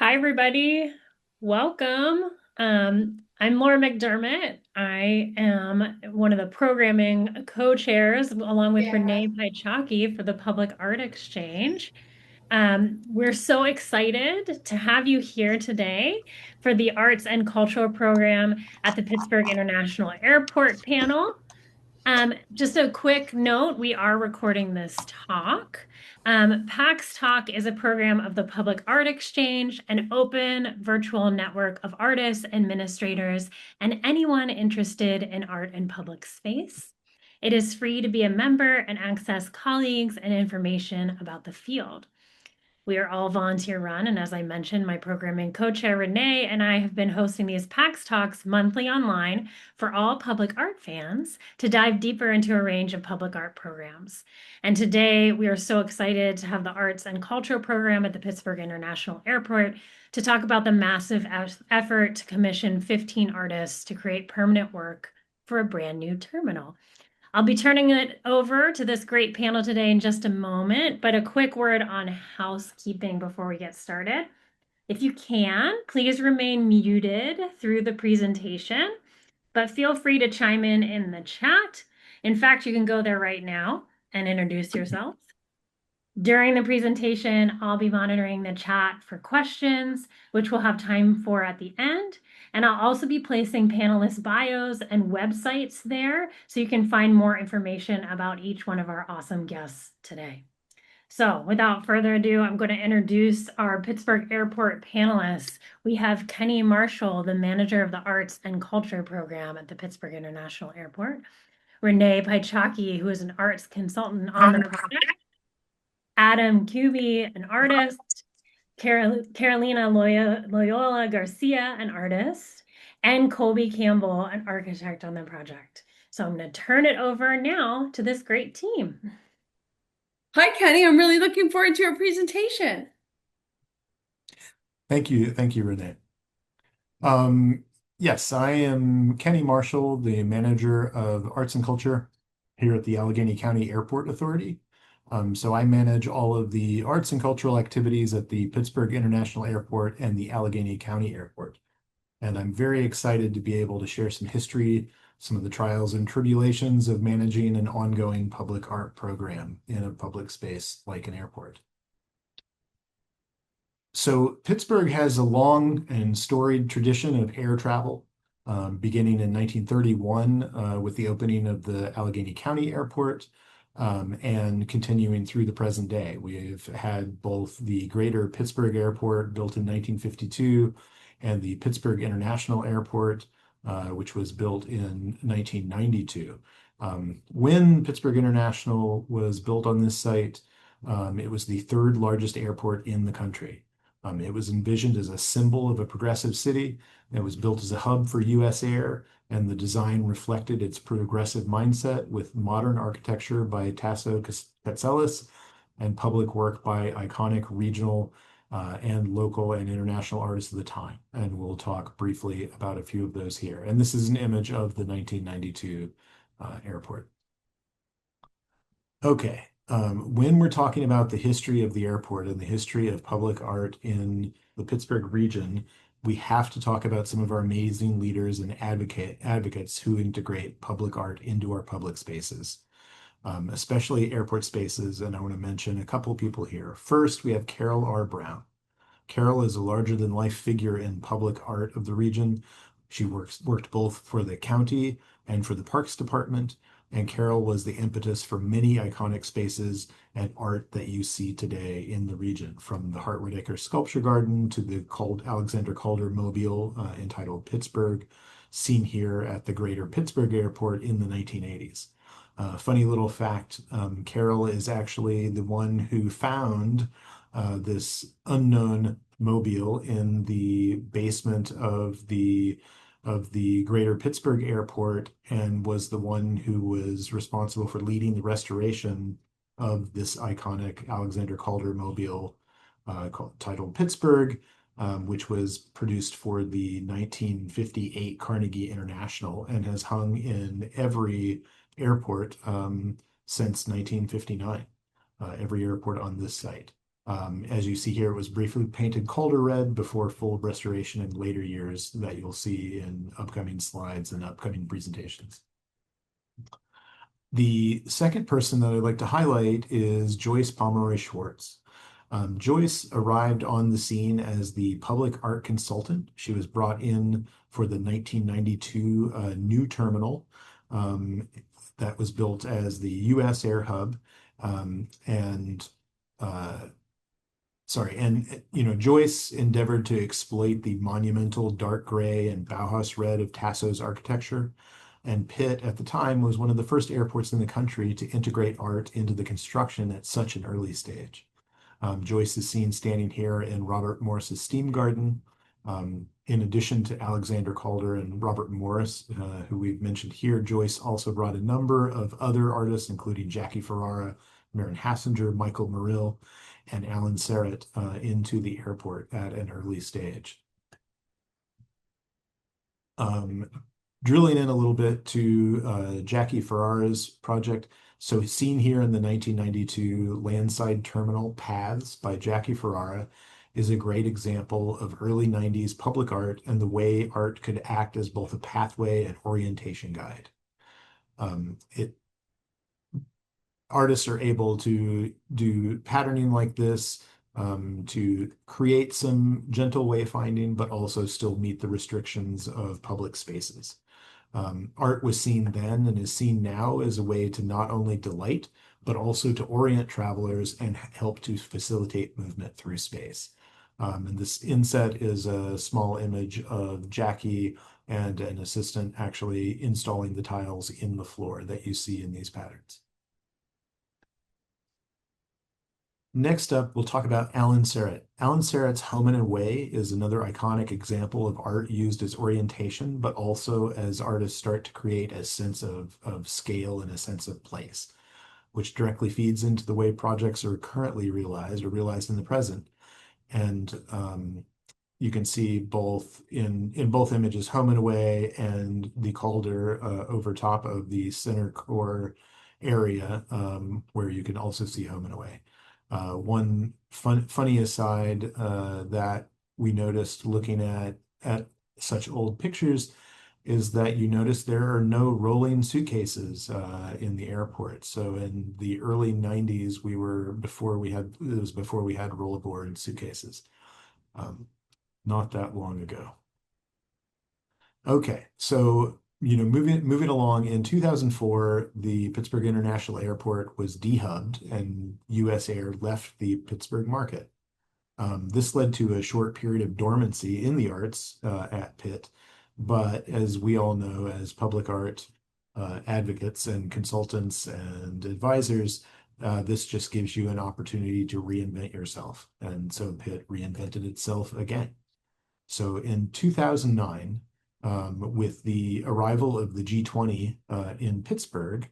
Hi, everybody. Welcome. I'm Laura McDermott. I am one of the programming co-chairs along with Yeah. Renee Piechocki for the Public Art Exchange. We're so excited to have you here today for the Arts and Cultural Program at the Pittsburgh International Airport panel. Just a quick note, we are recording this talk. PAX Talk is a program of the Public Art Exchange, an open virtual network of artists, administrators, and anyone interested in art and public space. It is free to be a member and access colleagues and information about the field. We are all volunteer run, and as I mentioned, my programming co-chair Renee and I have been hosting these PAX Talks monthly online for all public art fans to dive deeper into a range of public art programs. And today we are so excited to have the Arts and Culture program at the Pittsburgh International Airport to talk about the massive effort to commission 15 artists to create permanent work for a brand new terminal. I'll be turning it over to this great panel today in just a moment, but a quick word on housekeeping before we get started. If you can, please remain muted through the presentation, but feel free to chime in the chat. In fact, you can go there right now and introduce yourself. During the presentation, I'll be monitoring the chat for questions, which we'll have time for at the end. And I'll also be placing panelists' bios and websites there so you can find more information about each one of our awesome guests today. So without further ado, I'm going to introduce our Pittsburgh Airport panelists. We have Keny Marshall, the manager of the Arts and Culture program at the Pittsburgh International Airport. Renee Piechocki, who is an arts consultant on the project. Adam Kuby, an artist, Carolina Loyola-Garcia, an artist, and Colby Campbell, an architect on the project. So I'm going to turn it over now to this great team. Hi, Kenny. I'm really looking forward to your presentation. Thank you. Thank you, Renee. Um, yes, I am Keny Marshall, the manager of arts and culture here at the Allegheny County Airport Authority. So I manage all of the arts and cultural activities at the Pittsburgh International Airport and the Allegheny County Airport. And I'm very excited to be able to share some history, some of the trials and tribulations of managing an ongoing public art program in a public space like an airport. So Pittsburgh has a long and storied tradition of air travel, beginning in 1931 with the opening of the Allegheny County Airport, and continuing through the present day. We've had both the Greater Pittsburgh Airport, built in 1952, and the Pittsburgh International Airport, which was built in 1992. When Pittsburgh International was built on this site, it was the third largest airport in the country. It was envisioned as a symbol of a progressive city. It was built as a hub for U.S. Air, and the design reflected its progressive mindset with modern architecture by Tasso Katselis and public work by iconic regional and local and international artists of the time. And we'll talk briefly about a few of those here. And this is an image of the 1992 airport. Okay. When we're talking about the history of the airport and the history of public art in the Pittsburgh region, we have to talk about some of our amazing leaders and advocates who integrate public art into our public spaces, especially airport spaces. And I want to mention a couple of people here. First, we have Carol R. Brown. Carol is a larger-than-life figure in public art of the region. She worked both for the county and for the Parks Department, and Carol was the impetus for many iconic spaces and art that you see today in the region, from the Hart Whitaker Sculpture Garden to the Alexander Calder Mobile entitled Pittsburgh, seen here at the Greater Pittsburgh Airport in the 1980s. Funny little fact, Carol is actually the one who found this unknown mobile in the basement of the Greater Pittsburgh Airport, and was the one who was responsible for leading the restoration of this iconic Alexander Calder mobile titled Pittsburgh, which was produced for the 1958 Carnegie International and has hung in every airport since 1959, every airport on this site. As you see here, it was briefly painted Calder red before full restoration in later years that you'll see in upcoming slides and upcoming presentations. The second person that I'd like to highlight is Joyce Pomeroy Schwartz. Joyce arrived on the scene as the public art consultant. She was brought in for the 1992 new terminal that was built as the U.S. Air Hub. Joyce endeavored to exploit the monumental dark gray and Bauhaus red of Tasso's architecture. And Pitt, at the time, was one of the first airports in the country to integrate art into the construction at such an early stage. Joyce is seen standing here in Robert Morris's Steam Garden. In addition to Alexander Calder and Robert Morris, who we've mentioned here, Joyce also brought a number of other artists, including Jackie Ferrara, Marin Hassinger, Michael Murrill, and Alan Serrett into the airport at an early stage. Drilling in a little bit to Jackie Ferrara's project. So seen here in the 1992 Landside Terminal Paths by Jackie Ferrara is a great example of early 90s public art and the way art could act as both a pathway and orientation guide. Artists are able to do patterning like this to create some gentle wayfinding, but also still meet the restrictions of public spaces. Art was seen then and is seen now as a way to not only delight, but also to orient travelers and help to facilitate movement through space. And this inset is a small image of Jackie and an assistant actually installing the tiles in the floor that you see in these patterns. Next up, we'll talk about Alan Serrett. Alan Serrett's Home and Away is another iconic example of art used as orientation, but also as artists start to create a sense of scale and a sense of place, which directly feeds into the way projects are currently realized or realized in the present. And you can see both in both images, Home and Away and the Calder over top of the center core area, where you can also see Home and Away. One funny aside that we noticed looking at such old pictures is that you notice there are no rolling suitcases in the airport. So in the early 90s, it was before we had rollaboard suitcases. Not that long ago. Okay, so moving along, in 2004, the Pittsburgh International Airport was dehubbed and US Air left the Pittsburgh market. This led to a short period of dormancy in the arts at Pitt, but as we all know, as public art advocates and consultants and advisors, this just gives you an opportunity to reinvent yourself. And so Pitt reinvented itself again. So in 2009, with the arrival of the G20 in Pittsburgh,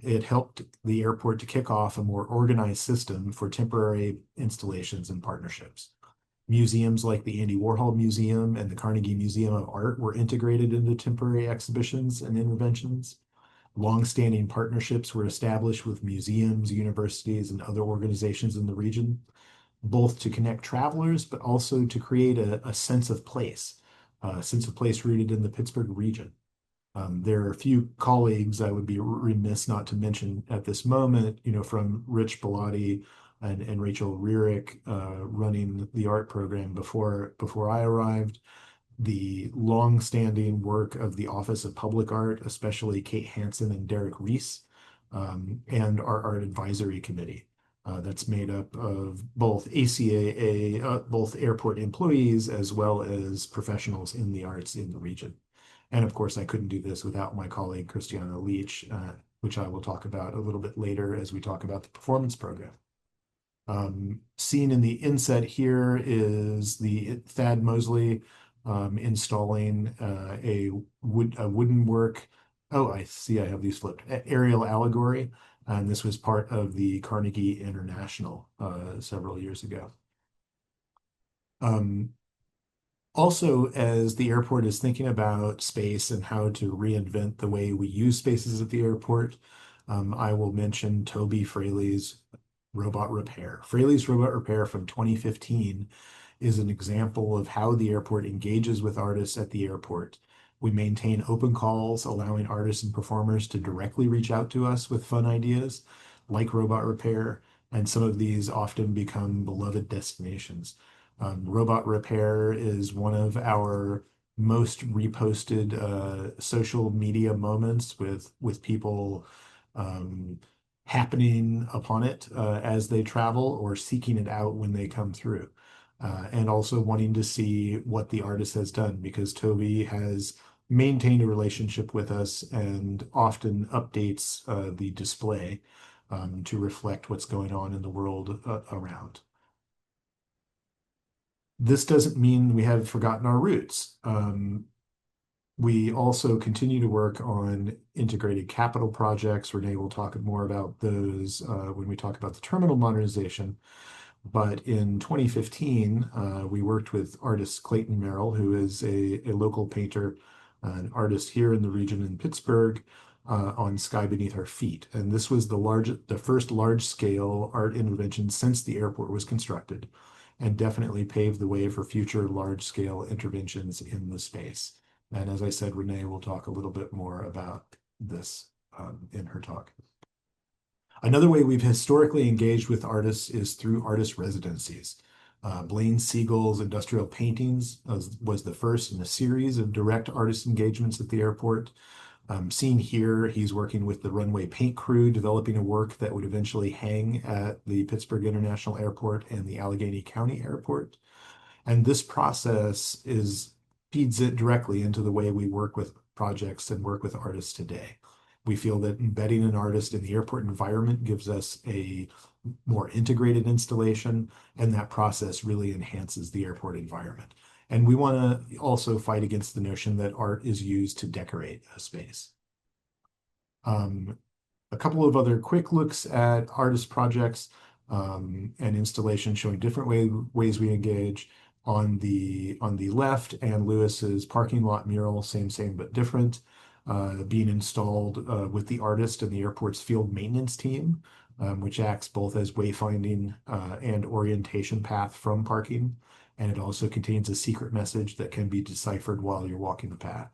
it helped the airport to kick off a more organized system for temporary installations and partnerships. Museums like the Andy Warhol Museum and the Carnegie Museum of Art were integrated into temporary exhibitions and interventions. Long-standing partnerships were established with museums, universities, and other organizations in the region, both to connect travelers, but also to create a sense of place rooted in the Pittsburgh region. There are a few colleagues I would be remiss not to mention at this moment, from Rich Bellotti and Rachel Rearick running the art program before I arrived. The long-standing work of the Office of Public Art, especially Kate Hansen and Derek Reese, and our Art Advisory Committee. That's made up of both ACAA, both airport employees, as well as professionals in the arts in the region. And of course, I couldn't do this without my colleague, Christiana Leach, which I will talk about a little bit later as we talk about the performance program. Seen in the inset here is the Thad Mosley installing a wooden work. Oh, I see, I have these flipped. Aerial allegory. And this was part of the Carnegie International several years ago. Also, as the airport is thinking about space and how to reinvent the way we use spaces at the airport, I will mention Toby Fraley's robot repair. Fraley's Robot Repair from 2015 is an example of how the airport engages with artists at the airport. We maintain open calls, allowing artists and performers to directly reach out to us with fun ideas like robot repair, and some of these often become beloved destinations. Robot repair is one of our most reposted social media moments with people um, happening upon it as they travel or seeking it out when they come through. And also wanting to see what the artist has done because Toby has maintained a relationship with us and often updates the display to reflect what's going on in the world around. This doesn't mean we have forgotten our roots. We also continue to work on integrated capital projects. Renee will talk more about those when we talk about the terminal modernization. But in 2015, we worked with artist Clayton Merrill, who is a local painter, an artist here in the region in Pittsburgh, on Sky Beneath Our Feet. And this was the first large-scale art intervention since the airport was constructed, and definitely paved the way for future large-scale interventions in the space. And as I said, Renee will talk a little bit more about this in her talk. Another way we've historically engaged with artists is through artist residencies. Blaine Siegel's Industrial Paintings was the first in a series of direct artist engagements at the airport. Seen here, he's working with the runway paint crew, developing a work that would eventually hang at the Pittsburgh International Airport and the Allegheny County Airport. And this process feeds it directly into the way we work with projects and work with artists today. We feel that embedding an artist in the airport environment gives us a more integrated installation, and that process really enhances the airport environment. And we want to also fight against the notion that art is used to decorate a space. A couple of other quick looks at artist projects and installations showing different ways we engage. On the left, Ann Lewis's parking lot mural, same but different, being installed with the artist and the airport's field maintenance team, which acts both as wayfinding and orientation path from parking. And it also contains a secret message that can be deciphered while you're walking the path.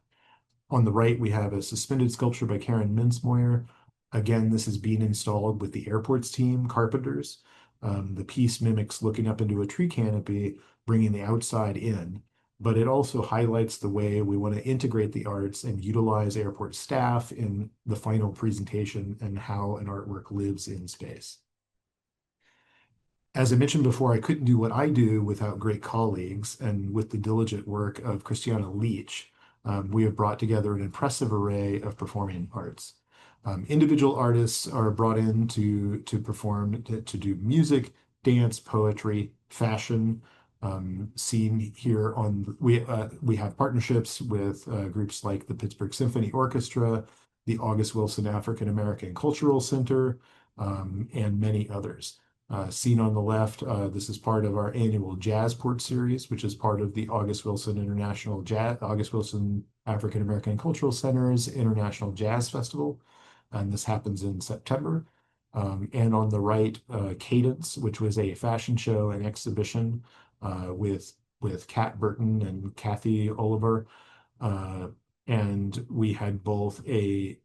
On the right, we have a suspended sculpture by Karen Minsmoyer. Again, this is being installed with the airport's team, carpenters. The piece mimics looking up into a tree canopy, bringing the outside in, but it also highlights the way we want to integrate the arts and utilize airport staff in the final presentation and how an artwork lives in space. As I mentioned before, I couldn't do what I do without great colleagues, and with the diligent work of Christiana Leach, we have brought together an impressive array of performing arts. Individual artists are brought in to perform, to do music, dance, poetry, fashion. Seen here we have partnerships with groups like the Pittsburgh Symphony Orchestra, the August Wilson African American Cultural Center, and many others. Seen on the left, this is part of our annual Jazzport series, which is part of the August Wilson African American Cultural Center's International Jazz Festival. And this happens in September. And on the right, Cadence, which was a fashion show and exhibition with Kat Burton and Kathy Oliver. And we had both a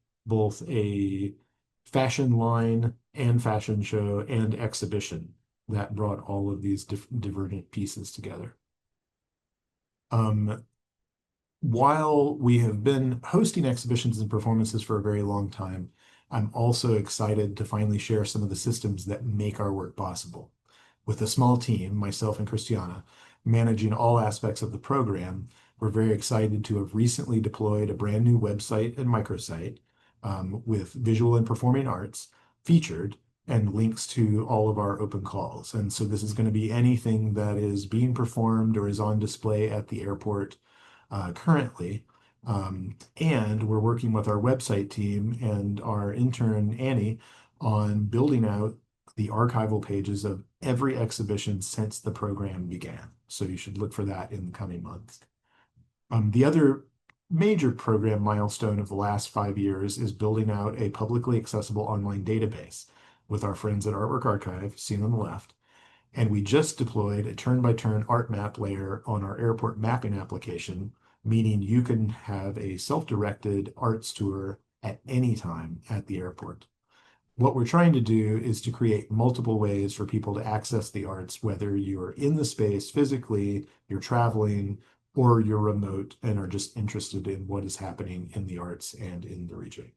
fashion line and fashion show and exhibition that brought all of these divergent pieces together. While we have been hosting exhibitions and performances for a very long time, I'm also excited to finally share some of the systems that make our work possible. With a small team, myself and Christiana, managing all aspects of the program, we're very excited to have recently deployed a brand new website and microsite with visual and performing arts featured and links to all of our open calls. And so this is going to be anything that is being performed or is on display at the airport currently. And we're working with our website team and our intern, Annie, on building out the archival pages of every exhibition since the program began. So you should look for that in the coming months. The other major program milestone of the last 5 years is building out a publicly accessible online database. with our friends at Artwork Archive, seen on the left. And we just deployed a turn-by-turn art map layer on our airport mapping application, meaning you can have a self-directed arts tour at any time at the airport. What we're trying to do is to create multiple ways for people to access the arts, whether you're in the space physically, you're traveling, or you're remote and are just interested in what is happening in the arts and in the region.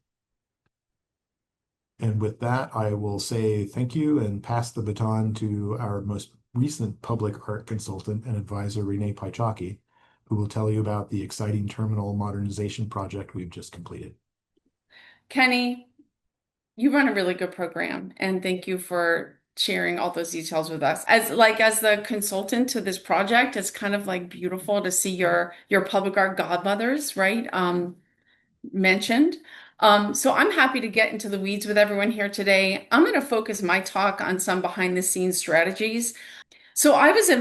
And with that, I will say thank you and pass the baton to our most recent public art consultant and advisor, Renee Piechocki, who will tell you about the exciting terminal modernization project we've just completed. Keny, you run a really good program, and thank you for sharing all those details with us. As the consultant to this project, it's kind of like beautiful to see your public art godmothers, right? Mentioned. So I'm happy to get into the weeds with everyone here today. I'm going to focus my talk on some behind the scenes strategies. So I was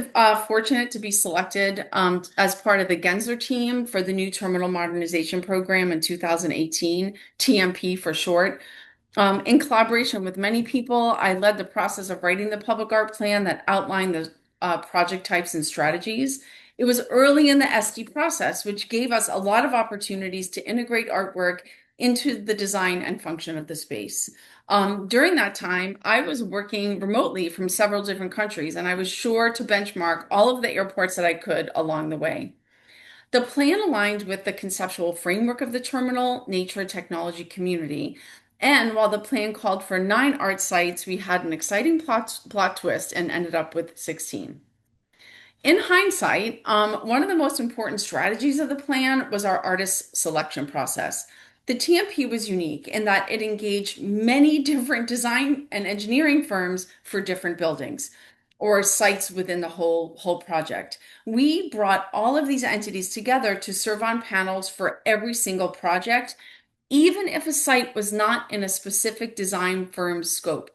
fortunate to be selected as part of the Gensler team for the new terminal modernization program in 2018, TMP for short. In collaboration with many people, I led the process of writing the public art plan that outlined the project types and strategies. It was early in the SD process, which gave us a lot of opportunities to integrate artwork into the design and function of the space. During that time, I was working remotely from several different countries, and I was sure to benchmark all of the airports that I could along the way. The plan aligned with the conceptual framework of the terminal, nature, and technology community. And while the plan called for 9 art sites, we had an exciting plot twist and ended up with 16. In hindsight, one of the most important strategies of the plan was our artist selection process. The TMP was unique in that it engaged many different design and engineering firms for different buildings or sites within the whole project. We brought all of these entities together to serve on panels for every single project, even if a site was not in a specific design firm's scope.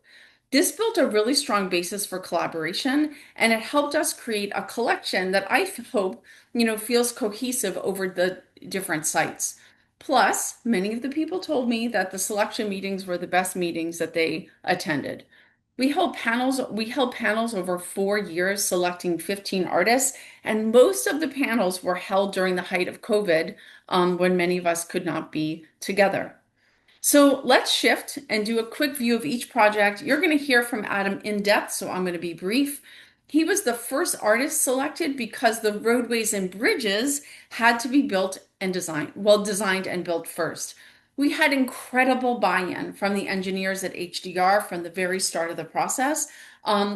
This built a really strong basis for collaboration, and it helped us create a collection that I hope, feels cohesive over the different sites. Plus, many of the people told me that the selection meetings were the best meetings that they attended. We held panels over 4 years, selecting 15 artists, and most of the panels were held during the height of COVID, when many of us could not be together. So let's shift and do a quick view of each project. You're going to hear from Adam in depth, so I'm going to be brief. He was the first artist selected because the roadways and bridges had to be designed and built first. We had incredible buy-in from the engineers at HDR from the very start of the process,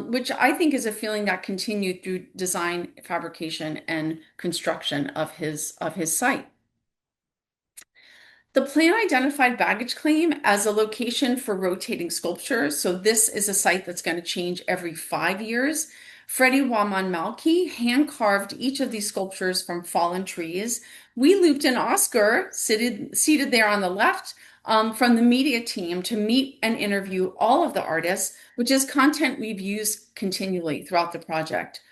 which I think is a feeling that continued through design, fabrication, and construction of his site. The plan identified baggage claim as a location for rotating sculptures. So this is a site that's going to change every 5 years. Freddie Waman Malki hand-carved each of these sculptures from fallen trees. We looped in Oscar, seated there on the left, from the media team to meet and interview all of the artists, which is content we've used continually throughout the project.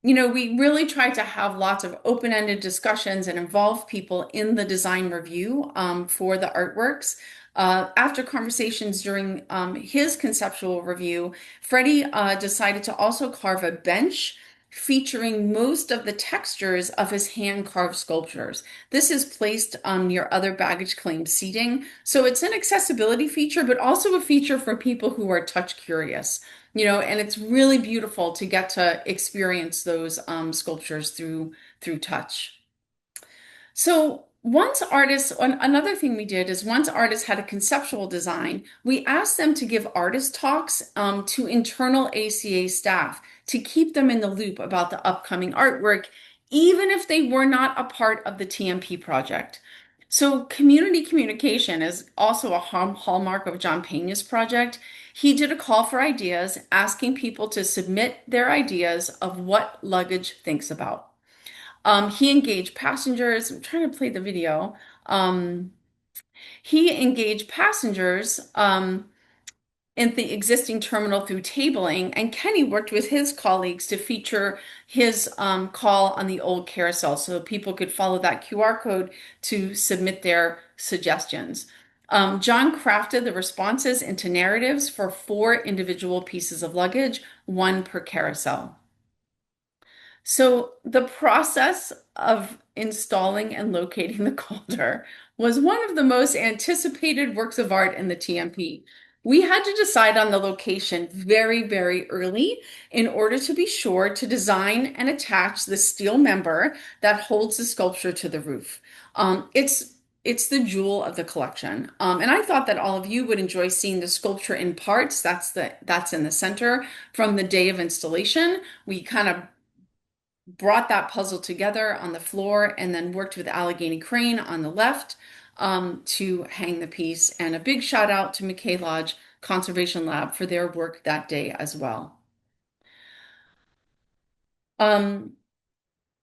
We really try to have lots of open-ended discussions and involve people in the design review for the artworks. After conversations during his conceptual review, Freddie decided to also carve a bench featuring most of the textures of his hand-carved sculptures. This is placed near other baggage claim seating. So it's an accessibility feature, but also a feature for people who are touch curious. And it's really beautiful to get to experience those sculptures through touch. So another thing we did is once artists had a conceptual design, we asked them to give artist talks to internal ACA staff to keep them in the loop about the upcoming artwork, even if they were not a part of the TMP project. So community communication is also a hallmark of John Pena's project. He did a call for ideas, asking people to submit their ideas of what luggage thinks about. He engaged passengers. I'm trying to play the video. He engaged passengers in the existing terminal through tabling, and Keny worked with his colleagues to feature his call on the old carousel so people could follow that QR code to submit their suggestions. John crafted the responses into narratives for 4 individual pieces of luggage, one per carousel. So the process of installing and locating the Calder was one of the most anticipated works of art in the TMP. We had to decide on the location very, very early in order to be sure to design and attach the steel member that holds the sculpture to the roof. It's the jewel of the collection. And I thought that all of you would enjoy seeing the sculpture in parts. That's in the center from the day of installation. We kind of brought that puzzle together on the floor and then worked with Allegheny Crane on the left to hang the piece. And a big shout out to McKay Lodge Conservation Lab for their work that day as well.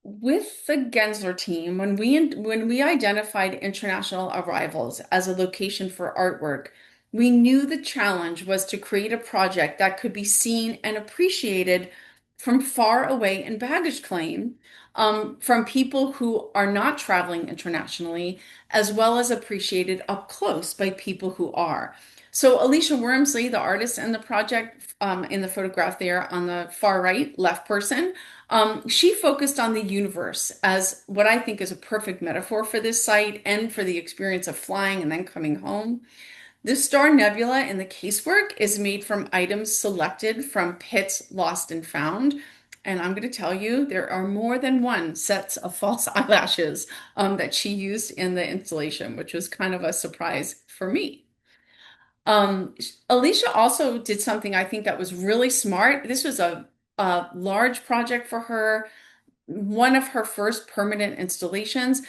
With the Gensler team, when we identified international arrivals as a location for artwork, we knew the challenge was to create a project that could be seen and appreciated from far away in baggage claim, from people who are not traveling internationally, as well as appreciated up close by people who are. So Alicia Wormsley, the artist in the project, in the photograph there on the far right, left person, she focused on the universe as what I think is a perfect metaphor for this site and for the experience of flying and then coming home. The star nebula in the casework is made from items selected from Pitt's Lost and Found. And I'm going to tell you, there are more than one sets of false eyelashes that she used in the installation, which was kind of a surprise for me. Um, Alicia also did something I think that was really smart. This was a large project for her, one of her first permanent installations.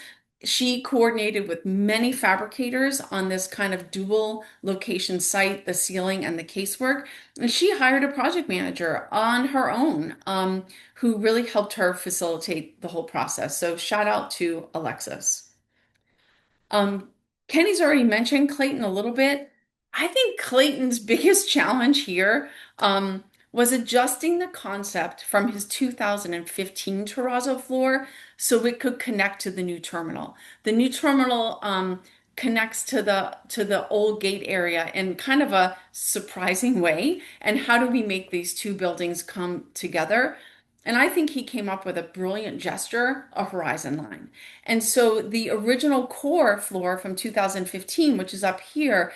She coordinated with many fabricators on this kind of dual location site, the ceiling and the casework. And she hired a project manager on her own, who really helped her facilitate the whole process. So shout out to Alexis. Um, Kenny's already mentioned Clayton a little bit. I think Clayton's biggest challenge here was adjusting the concept from his 2015 terrazzo floor so it could connect to the new terminal. The new terminal connects to the old gate area in kind of a surprising way. And how do we make these two buildings come together? And I think he came up with a brilliant gesture, a horizon line. And so the original core floor from 2015, which is up here,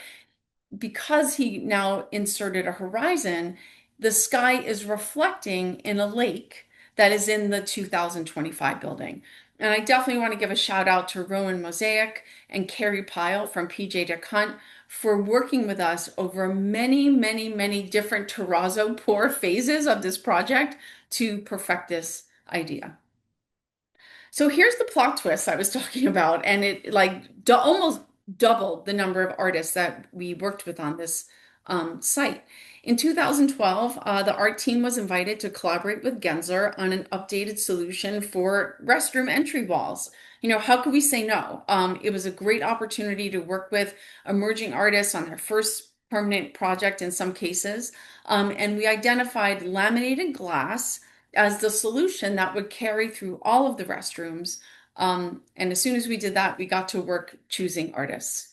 because he now inserted a horizon, the sky is reflecting in a lake that is in the 2025 building. And I definitely want to give a shout out to Rowan Mosaic and Carrie Pyle from PJ Dick Hunt for working with us over many, many, many different terrazzo pour phases of this project to perfect this idea. So here's the plot twist I was talking about, and it like almost doubled the number of artists that we worked with on this site. In 2012, the art team was invited to collaborate with Gensler on an updated solution for restroom entry walls. You know, how could we say no? It was a great opportunity to work with emerging artists on their first permanent project in some cases. And we identified laminated glass as the solution that would carry through all of the restrooms. And as soon as we did that, we got to work choosing artists.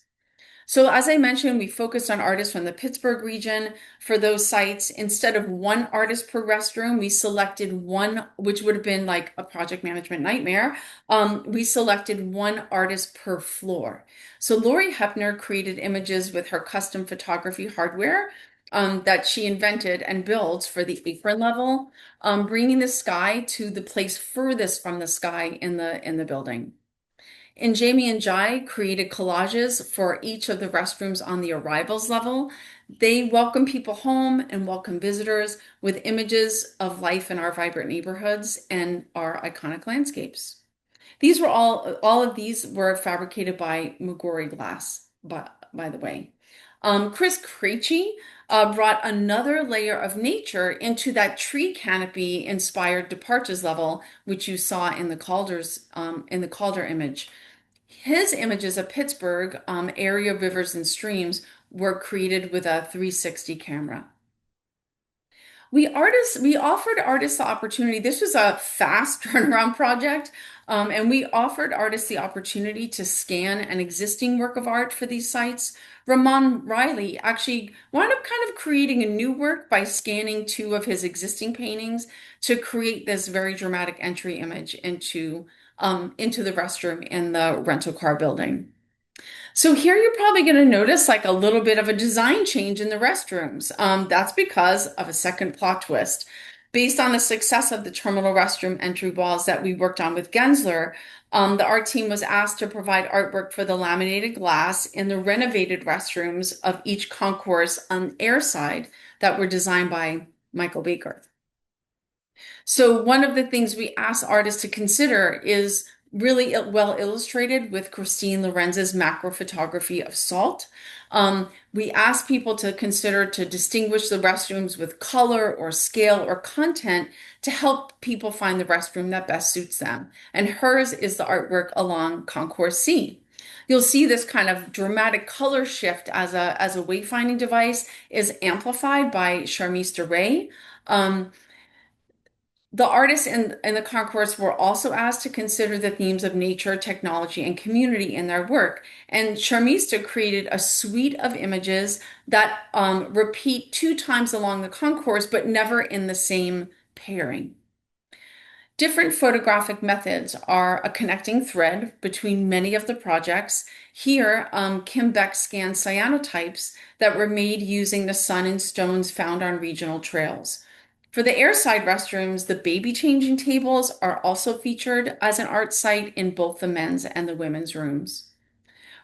So as I mentioned, we focused on artists from the Pittsburgh region for those sites. Instead of one artist per restroom, we selected one, which would have been like a project management nightmare. We selected one artist per floor. So Lori Hepner created images with her custom photography hardware that she invented and builds for the apron level, bringing the sky to the place furthest from the sky in the building. And Jamie and Jai created collages for each of the restrooms on the arrivals level. They welcome people home and welcome visitors with images of life in our vibrant neighborhoods and our iconic landscapes. These were all of these were fabricated by Mugori Glass, by the way. Chris Krejci brought another layer of nature into that tree canopy inspired departures level, which you saw in the Calder image. His images of Pittsburgh area rivers and streams were created with a 360 camera. We offered artists the opportunity. This was a fast turnaround project, and we offered artists the opportunity to scan an existing work of art for these sites. Ramon Riley actually wound up kind of creating a new work by scanning two of his existing paintings to create this very dramatic entry image into the restroom in the rental car building. So here you're probably going to notice like a little bit of a design change in the restrooms. That's because of a second plot twist. Based on the success of the terminal restroom entry walls that we worked on with Gensler, the art team was asked to provide artwork for the laminated glass in the renovated restrooms of each concourse on air side that were designed by Michael Baker. So one of the things we ask artists to consider is really well illustrated with Christine Lorenz's macro photography of salt. We ask people to consider to distinguish the restrooms with color or scale or content to help people find the restroom that best suits them. And hers is the artwork along Concourse C. You'll see this kind of dramatic color shift as a wayfinding device is amplified by Charmista Ray. The artists in the concourse were also asked to consider the themes of nature, technology, and community in their work. And Charmista created a suite of images that repeat two times along the concourse, but never in the same pairing. Different photographic methods are a connecting thread between many of the projects. Here, Kim Beck scanned cyanotypes that were made using the sun and stones found on regional trails. For the airside restrooms, the baby changing tables are also featured as an art site in both the men's and the women's rooms.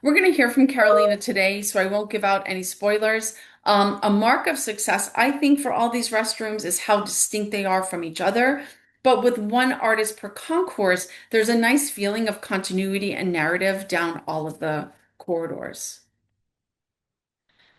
We're going to hear from Carolina today, so I won't give out any spoilers. A mark of success, I think, for all these restrooms is how distinct they are from each other. But with one artist per concourse, there's a nice feeling of continuity and narrative down all of the corridors.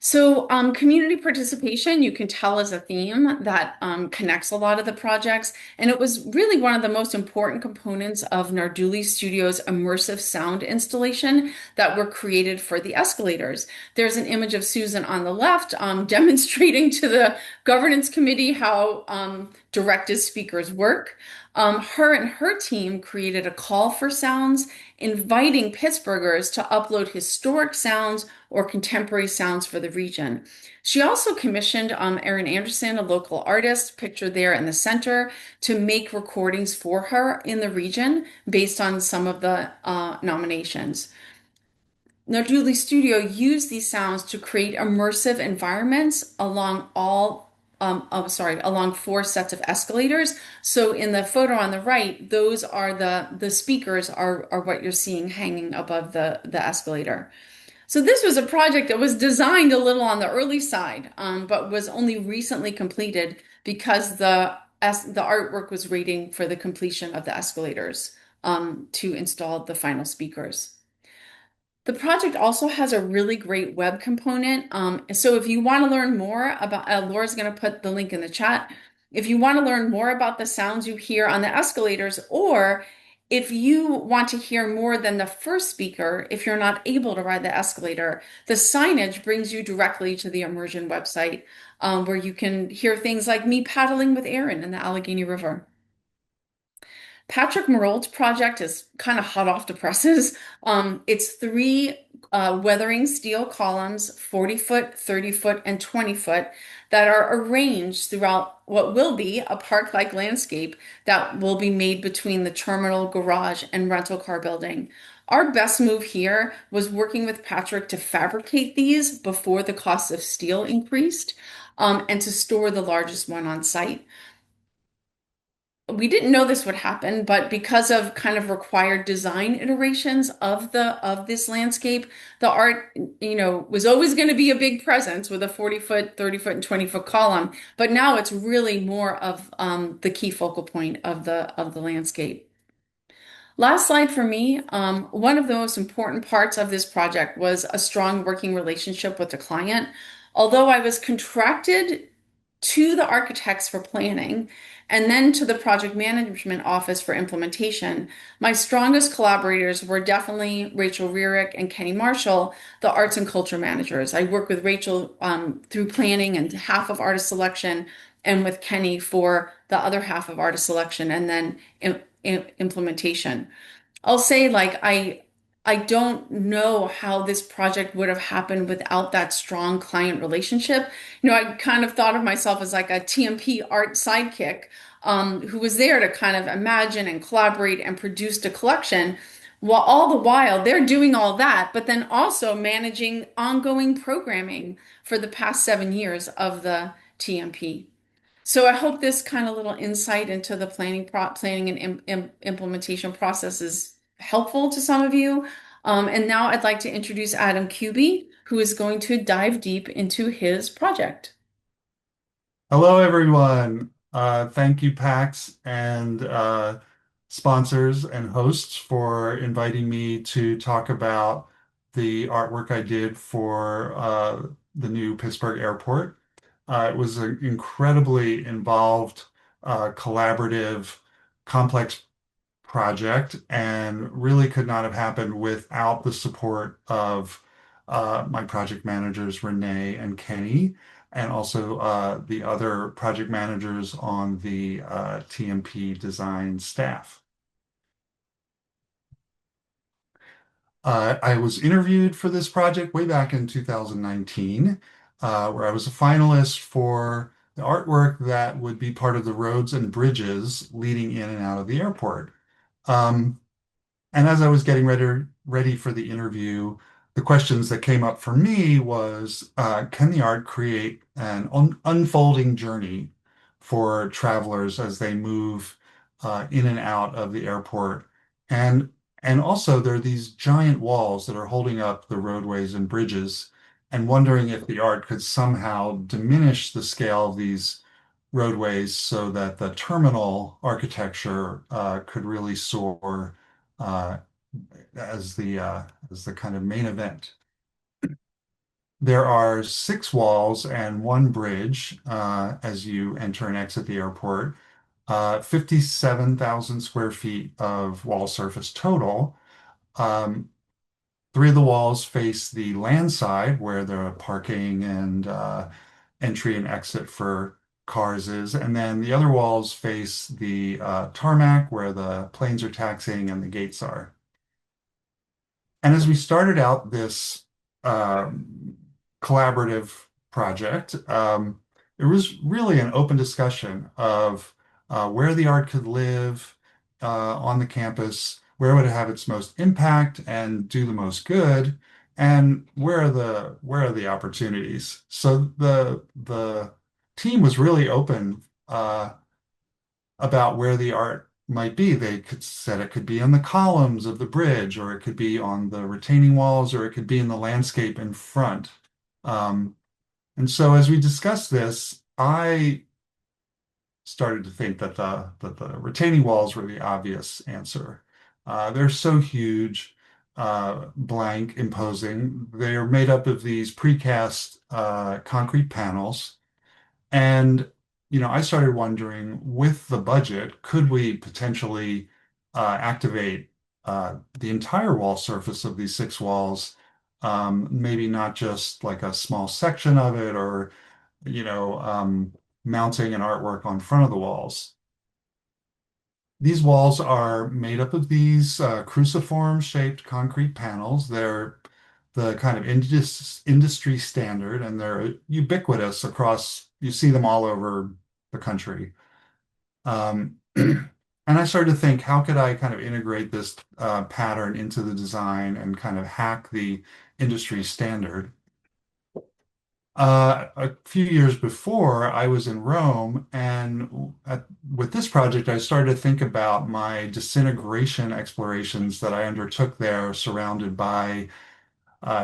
So community participation, you can tell, is a theme that connects a lot of the projects. And it was really one of the most important components of Narduli Studio's immersive sound installation that were created for the escalators. There's an image of Susan on the left demonstrating to the governance committee how directed speakers work. Her and her team created a call for sounds, inviting Pittsburghers to upload historic sounds or contemporary sounds for the region. She also commissioned Erin Anderson, a local artist, pictured there in the center, to make recordings for her in the region based on some of the nominations. Narduli Studio used these sounds to create immersive environments along along four sets of escalators. So in the photo on the right, those are the speakers are what you're seeing hanging above the escalator. So this was a project that was designed a little on the early side, but was only recently completed because the artwork was waiting for the completion of the escalators to install the final speakers. The project also has a really great web component. So if you want to learn more about, Laura's going to put the link in the chat. If you want to learn more about the sounds you hear on the escalators, or if you want to hear more than the first speaker, if you're not able to ride the escalator, the signage brings you directly to the Immersion website, where you can hear things like me paddling with Erin in the Allegheny River. Patrick Marold's project is kind of hot off the presses. It's three weathering steel columns, 40-foot, 30-foot, and 20-foot, that are arranged throughout what will be a park-like landscape that will be made between the terminal, garage, and rental car building. Our best move here was working with Patrick to fabricate these before the cost of steel increased, and to store the largest one on site. We didn't know this would happen, but because of kind of required design iterations of this landscape, the art, was always going to be a big presence with a 40-foot, 30-foot, and 20-foot column. But now it's really more of the key focal point of the landscape. Last slide for me. One of the most important parts of this project was a strong working relationship with the client. Although I was contracted to the architects for planning, and then to the project management office for implementation, my strongest collaborators were definitely Rachel Rearick and Keny Marshall, the arts and culture managers. I work with Rachel through planning and half of artist selection, and with Keny for the other half of artist selection and then implementation. I'll say like I don't know how this project would have happened without that strong client relationship. I kind of thought of myself as like a TMP art sidekick, who was there to kind of imagine and collaborate and produce the collection, while all the while they're doing all that, but then also managing ongoing programming for the past 7 years of the TMP. So I hope this kind of little insight into the planning and implementation process is helpful to some of you. And now I'd like to introduce Adam Kuby, who is going to dive deep into his project. Hello, everyone. Thank you, PAX and sponsors and hosts for inviting me to talk about the artwork I did for the new Pittsburgh Airport. It was an incredibly involved, collaborative, complex project and really could not have happened without the support of my project managers, Renee and Keny, and also the other project managers on the TMP design staff. I was interviewed for this project way back in 2019, where I was a finalist for the artwork that would be part of the roads and bridges leading in and out of the airport. Um, And as I was getting ready for the interview, the questions that came up for me was, can the art create an unfolding journey for travelers as they move in and out of the airport? And and also there are these giant walls that are holding up the roadways and bridges, and wondering if the art could somehow diminish the scale of these roadways so that the terminal architecture could really soar uh, as the kind of main event. There are 6 walls and 1 bridge as you enter and exit the airport. 57,000 square feet of wall surface total. Um, 3 of the walls face the land side where the parking and entry and exit for cars is, and then the other walls face the tarmac where the planes are taxiing and the gates are. And as we started out this um, collaborative project, it was really an open discussion of where the art could live on the campus, where would it have its most impact and do the most good, and where are the opportunities. So the team was really open about where the art might be. They could said it could be on the columns of the bridge, or it could be on the retaining walls, or it could be in the landscape in front. Um, and so as we discussed this, I started to think that the retaining walls were the obvious answer. They're so huge, blank, imposing. They're made up of these precast concrete panels. And, I started wondering with the budget, could we potentially activate the entire wall surface of these 6 walls? Maybe not just like a small section of it or, you know, um, mounting an artwork on front of the walls. These walls are made up of these cruciform shaped concrete panels. They're the kind of industry standard and they're ubiquitous across, you see them all over the country. And I started to think, how could I kind of integrate this pattern into the design and kind of hack the industry standard? A few years before, I was in Rome, and with this project, I started to think about my disintegration explorations that I undertook there, surrounded by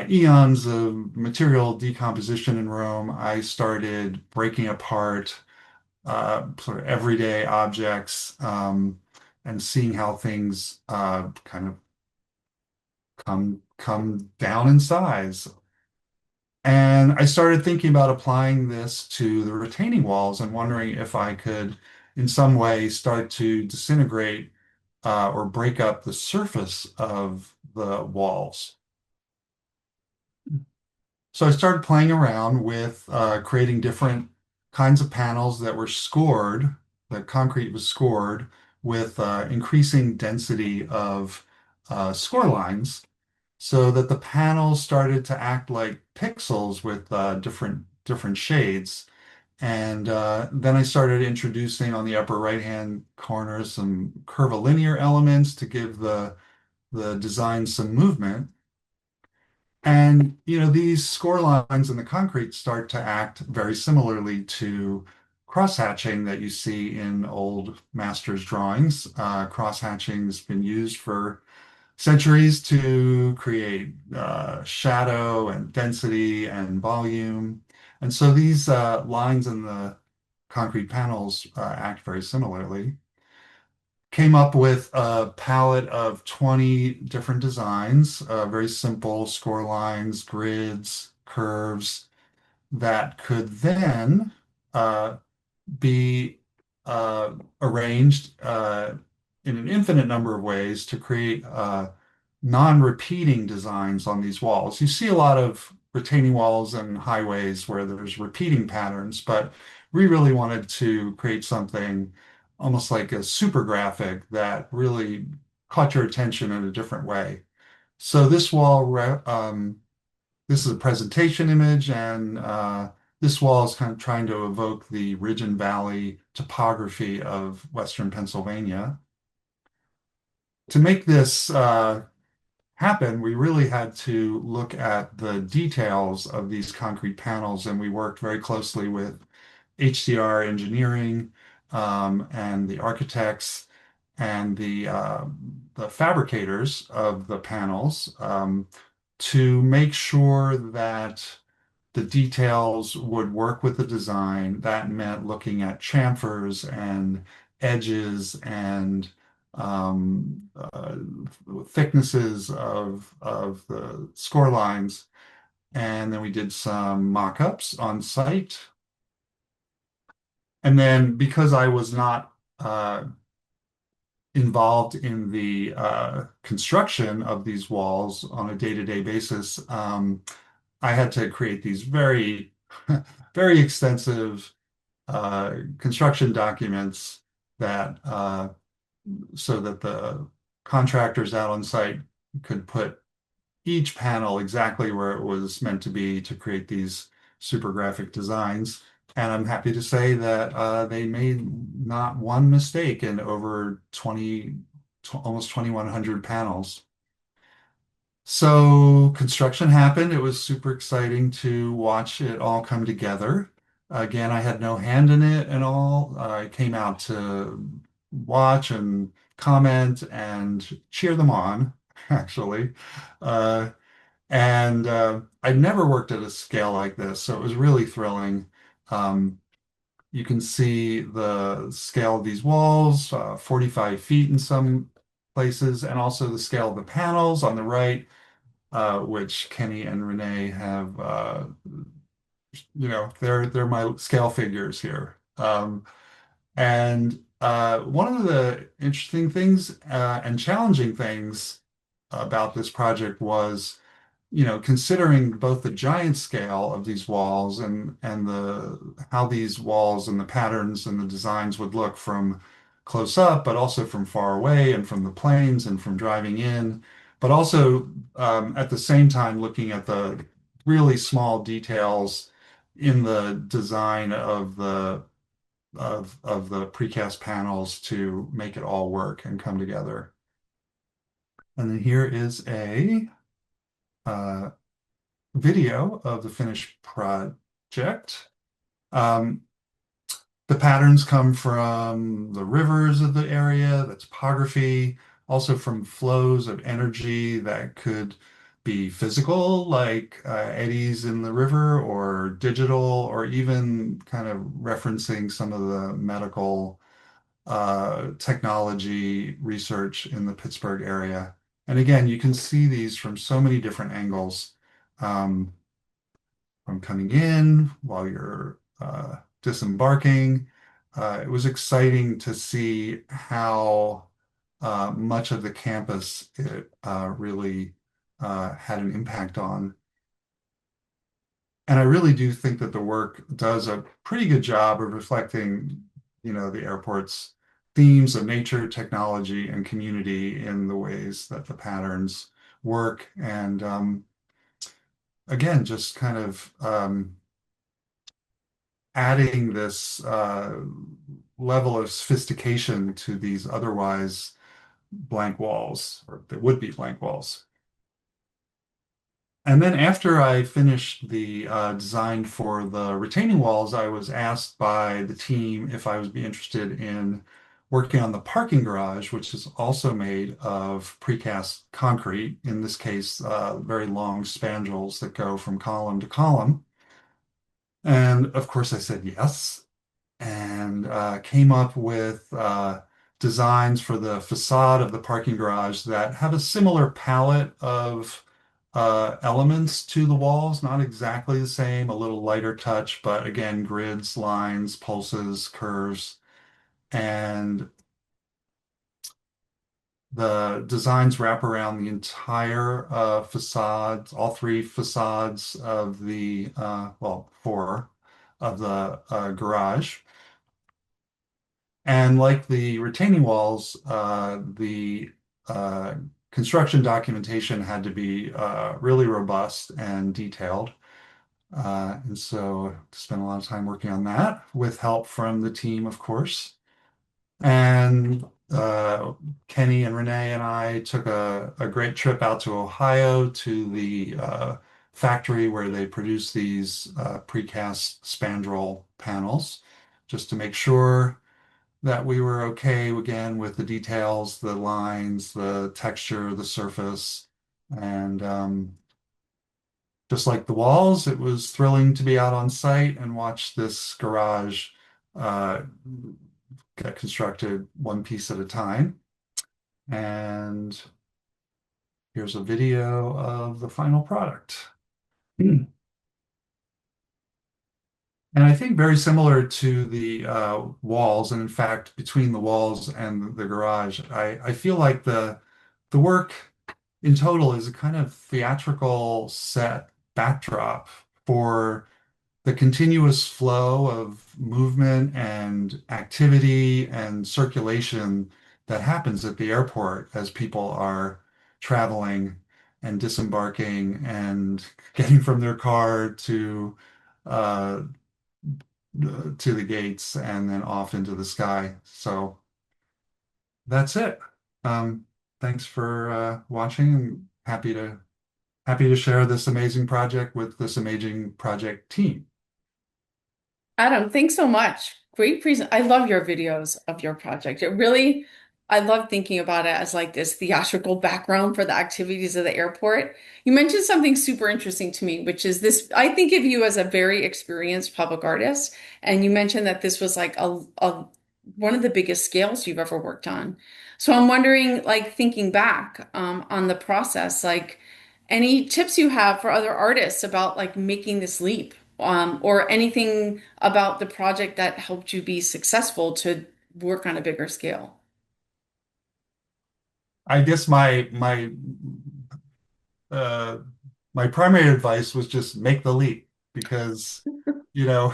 eons of material decomposition in Rome. I started breaking apart sort of everyday objects and seeing how things kind of come down in size. And I started thinking about applying this to the retaining walls and wondering if I could, in some way, start to disintegrate or break up the surface of the walls. So I started playing around with creating different kinds of panels that were scored, the concrete was scored with increasing density of score lines so that the panels started to act like pixels with different shades. And then I started introducing on the upper right-hand corner some curvilinear elements to give the design some movement. And these score lines in the concrete start to act very similarly to cross-hatching that you see in old master's drawings. Cross-hatching's been used for centuries to create shadow and density and volume. And so these lines in the concrete panels act very similarly. Came up with a palette of 20 different designs, very simple score lines, grids, curves that could then uh, be arranged in an infinite number of ways to create non-repeating designs on these walls. You see a lot of retaining walls and highways where there's repeating patterns, but we really wanted to create something almost like a super graphic that really caught your attention in a different way. So this is a presentation image, and this wall is kind of trying to evoke the ridge and valley topography of Western Pennsylvania. To make this happen, we really had to look at the details of these concrete panels, and we worked very closely with HDR engineering and the architects and the fabricators of the panels to make sure that the details would work with the design. That meant looking at chamfers and edges and thicknesses of the score lines. And then we did some mock-ups on site. And then because I was not involved in the construction of these walls on a day-to-day basis, I had to create these very, very extensive construction documents that so that the contractors out on site could put each panel exactly where it was meant to be to create these super graphic designs. And I'm happy to say that they made not one mistake in over 20, almost 2,100 panels. So construction happened. It was super exciting to watch it all come together. Again, I had no hand in it at all. I came out to watch and comment and cheer them on, actually. Uh, and I'd never worked at a scale like this, so it was really thrilling. Um, you can see the scale of these walls, 45 feet in some places, and also the scale of the panels on the right, which Keny and Renee have, they're my scale figures here. And one of the interesting things and challenging things about this project was considering both the giant scale of these walls and the how these walls and the patterns and the designs would look from close up, but also from far away and from the planes and from driving in, but also at the same time looking at the really small details in the design of the precast panels to make it all work and come together. And then here is a uh, video of the finished project. Um, the patterns come from the rivers of the area, the topography, also from flows of energy that could be physical, like eddies in the river, or digital, or even kind of referencing some of the medical technology research in the Pittsburgh area. And again, you can see these from so many different angles. From coming in while you're disembarking. It was exciting to see how much of the campus it really had an impact on. And I really do think that the work does a pretty good job of reflecting, the airport's themes of nature, technology, and community in the ways that the patterns work. And again, just kind of adding this level of sophistication to these otherwise blank walls, or they would be blank walls. And then after I finished the design for the retaining walls, I was asked by the team if I would be interested in working on the parking garage, which is also made of precast concrete, in this case, very long spandrels that go from column to column. And of course, I said yes, and came up with designs for the facade of the parking garage that have a similar palette of elements to the walls, not exactly the same, a little lighter touch, but again, grids, lines, pulses, curves, and the designs wrap around the entire facades, all three facades of the, well, four of the garage. And like the retaining walls, the uh, construction documentation had to be really robust and detailed. And so spent a lot of time working on that with help from the team, of course. And Keny and Renee and I took a great trip out to Ohio to the factory where they produce these precast spandrel panels, just to make sure that we were okay again with the details, the lines, the texture, the surface, and just like the walls, it was thrilling to be out on site and watch this garage uh, get constructed one piece at a time. And here's a video of the final product. And I think very similar to the walls, and in fact, between the walls and the garage, I feel like the work in total is a kind of theatrical set backdrop for the continuous flow of movement and activity and circulation that happens at the airport as people are traveling and disembarking and getting from their car uh, to the gates and then off into the sky. So that's it. Thanks for watching. I'm happy to share this amazing project with this amazing project team. Adam, thanks so much. Great present. I love your videos of your project. I love thinking about it as like this theatrical background for the activities of the airport. You mentioned something super interesting to me, which is this, I think of you as a very experienced public artist, and you mentioned that this was like a one of the biggest scales you've ever worked on. So I'm wondering, like thinking back on the process, like any tips you have for other artists about like making this leap, or anything about the project that helped you be successful to work on a bigger scale. I guess uh, my primary advice was just make the leap because you know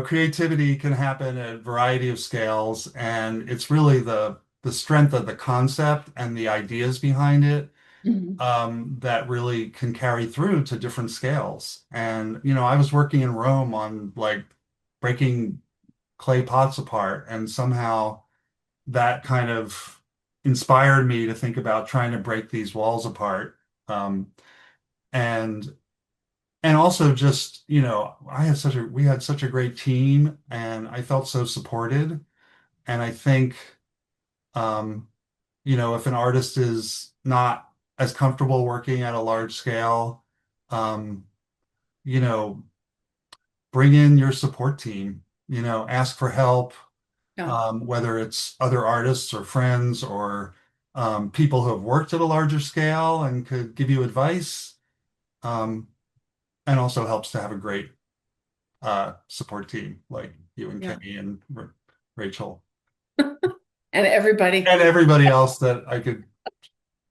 creativity can happen at a variety of scales, and it's really the strength of the concept and the ideas behind it Mhm. that really can carry through to different scales. And I was working in Rome on like breaking clay pots apart, and somehow that kind of inspired me to think about trying to break these walls apart. Um, and also just, we had such a great team and I felt so supported. And I think, um, if an artist is not as comfortable working at a large scale, um, you know, bring in your support team, ask for help, Yeah. whether it's other artists or friends or people who have worked at a larger scale and could give you advice. Um, and also helps to have a great support team like you and Yeah. Keny and Rachel And everybody. and everybody else that I could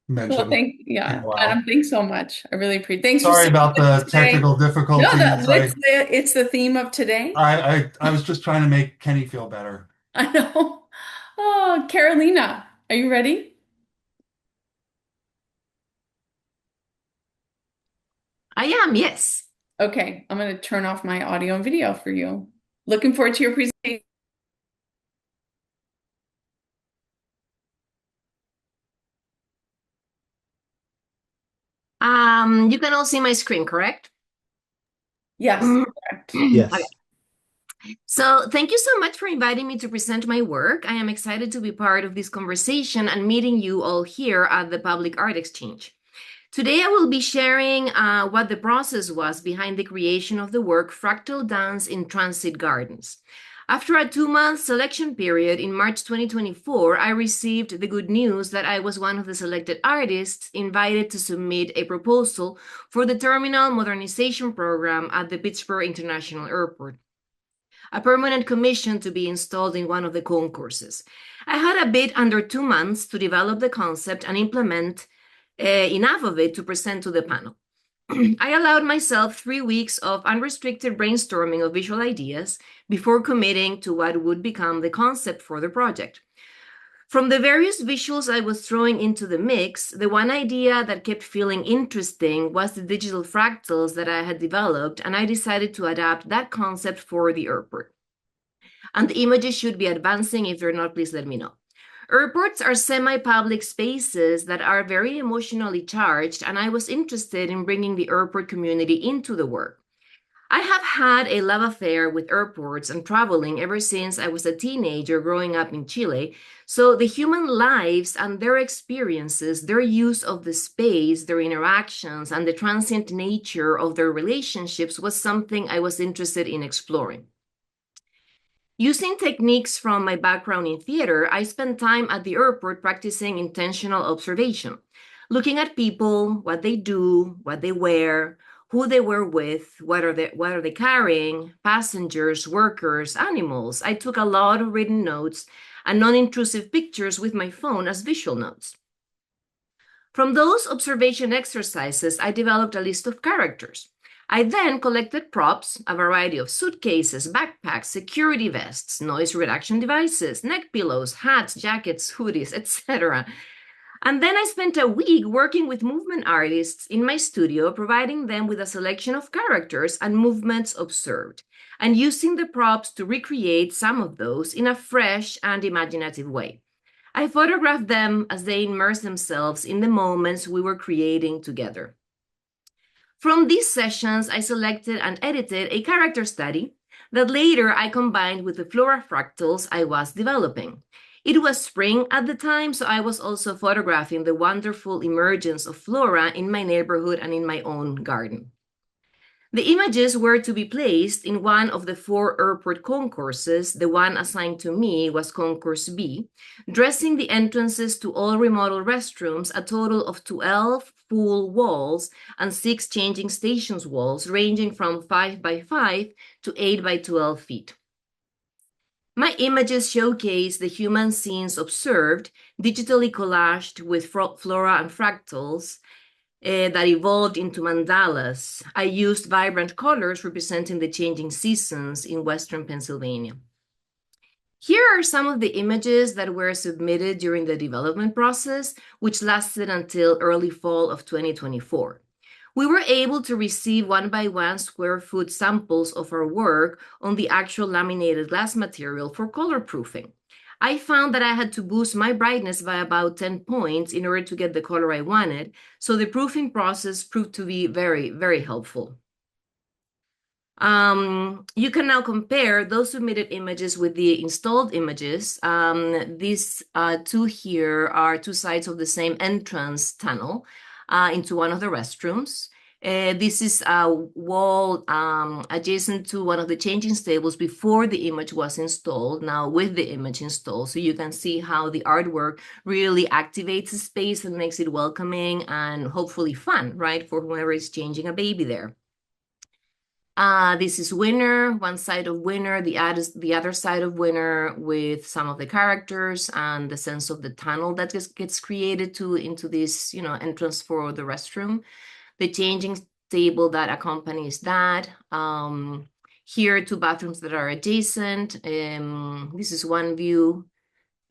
Well, mention in a Adam, while. thanks so much. I really appreciate. Thanks for Sorry saying about this the today. technical No, difficulties. it's the theme of today. I was just trying to make Kenny feel better. I know. Oh, Carolina, are you ready? I am, yes. Okay, I'm going to turn off my audio and video for you. Looking forward to your presentation. You can all see my screen, correct? Yes, correct. Okay. Yes. So thank you so much for inviting me to present my work. I am excited to be part of this conversation and meeting you all here at the Public Art Exchange. Today, I will be sharing what the process was behind the creation of the work Fractal Dance in Transit Gardens. After a 2-month selection period in March 2024, I received the good news that I was one of the selected artists invited to submit a proposal for the Terminal Modernization Program at the Pittsburgh International Airport, a permanent commission to be installed in one of the concourses. I had a bit under 2 months to develop the concept and implement enough of it to present to the panel. I allowed myself 3 weeks of unrestricted brainstorming of visual ideas before committing to what would become the concept for the project. From the various visuals I was throwing into the mix, the one idea that kept feeling interesting was the digital fractals that I had developed, and I decided to adapt that concept for the airport. And the images should be advancing. If they're not, please let me know. Airports are semi-public spaces that are very emotionally charged, and I was interested in bringing the airport community into the work. I have had a love affair with airports and traveling ever since I was a teenager growing up in Chile, so the human lives and their experiences, their use of the space, their interactions, and the transient nature of their relationships was something I was interested in exploring. Using techniques from my background in theater, I spent time at the airport practicing intentional observation, looking at people, what they do, what they wear, who they were with, what are they carrying, passengers, workers, animals. I took a lot of written notes and non-intrusive pictures with my phone as visual notes. From those observation exercises, I developed a list of characters. I then collected props, a variety of suitcases, backpacks, security vests, noise reduction devices, neck pillows, hats, jackets, hoodies, etc. And then I spent a week working with movement artists in my studio, providing them with a selection of characters and movements observed, and using the props to recreate some of those in a fresh and imaginative way. I photographed them as they immersed themselves in the moments we were creating together. From these sessions, I selected and edited a character study that later I combined with the flora fractals I was developing. It was spring at the time, so I was also photographing the wonderful emergence of flora in my neighborhood and in my own garden. The images were to be placed in one of the 4 airport concourses. The one assigned to me was Concourse B, dressing the entrances to all remodeled restrooms, a total of 12 full walls and 6 changing stations walls, ranging from 5 by 5 to 8 by 12 feet. My images showcase the human scenes observed, digitally collaged with flora and fractals, that evolved into mandalas. I used vibrant colors representing the changing seasons in Western Pennsylvania. Here are some of the images that were submitted during the development process, which lasted until early fall of 2024. We were able to receive 1-by-1 square foot samples of our work on the actual laminated glass material for color proofing. I found that I had to boost my brightness by about 10 points in order to get the color I wanted, so the proofing process proved to be very, very helpful. You can now compare those submitted images with the installed images. These 2 here are 2 sides of the same entrance tunnel into one of the restrooms. This is a wall adjacent to one of the changing stables before the image was installed, now with the image installed. So you can see how the artwork really activates the space and makes it welcoming and hopefully fun, right, for whoever is changing a baby there. This is Winner, one side of Winner, the other side of Winner with some of the characters and the sense of the tunnel that gets created into this, entrance for the restroom. The changing table that accompanies that. Here, two bathrooms that are adjacent. This is one view,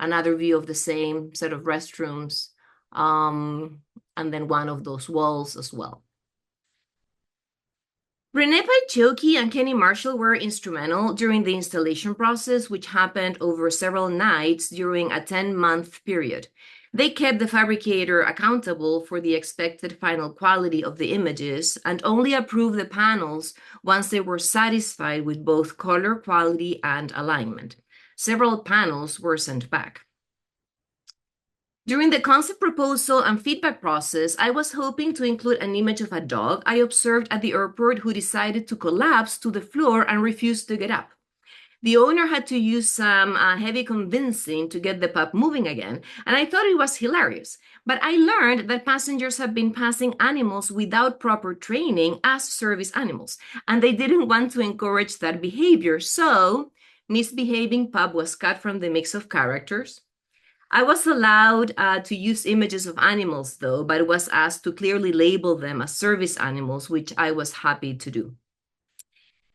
another view of the same set of restrooms, and then one of those walls as well. Renee Piechocki and Keny Marshall were instrumental during the installation process, which happened over several nights during a 10-month period. They kept the fabricator accountable for the expected final quality of the images and only approved the panels once they were satisfied with both color quality and alignment. Several panels were sent back. During the concept proposal and feedback process, I was hoping to include an image of a dog I observed at the airport who decided to collapse to the floor and refused to get up. The owner had to use some heavy convincing to get the pup moving again, and I thought it was hilarious. But I learned that passengers have been passing animals without proper training as service animals, and they didn't want to encourage that behavior, so misbehaving pup was cut from the mix of characters. I was allowed to use images of animals, though, but was asked to clearly label them as service animals, which I was happy to do.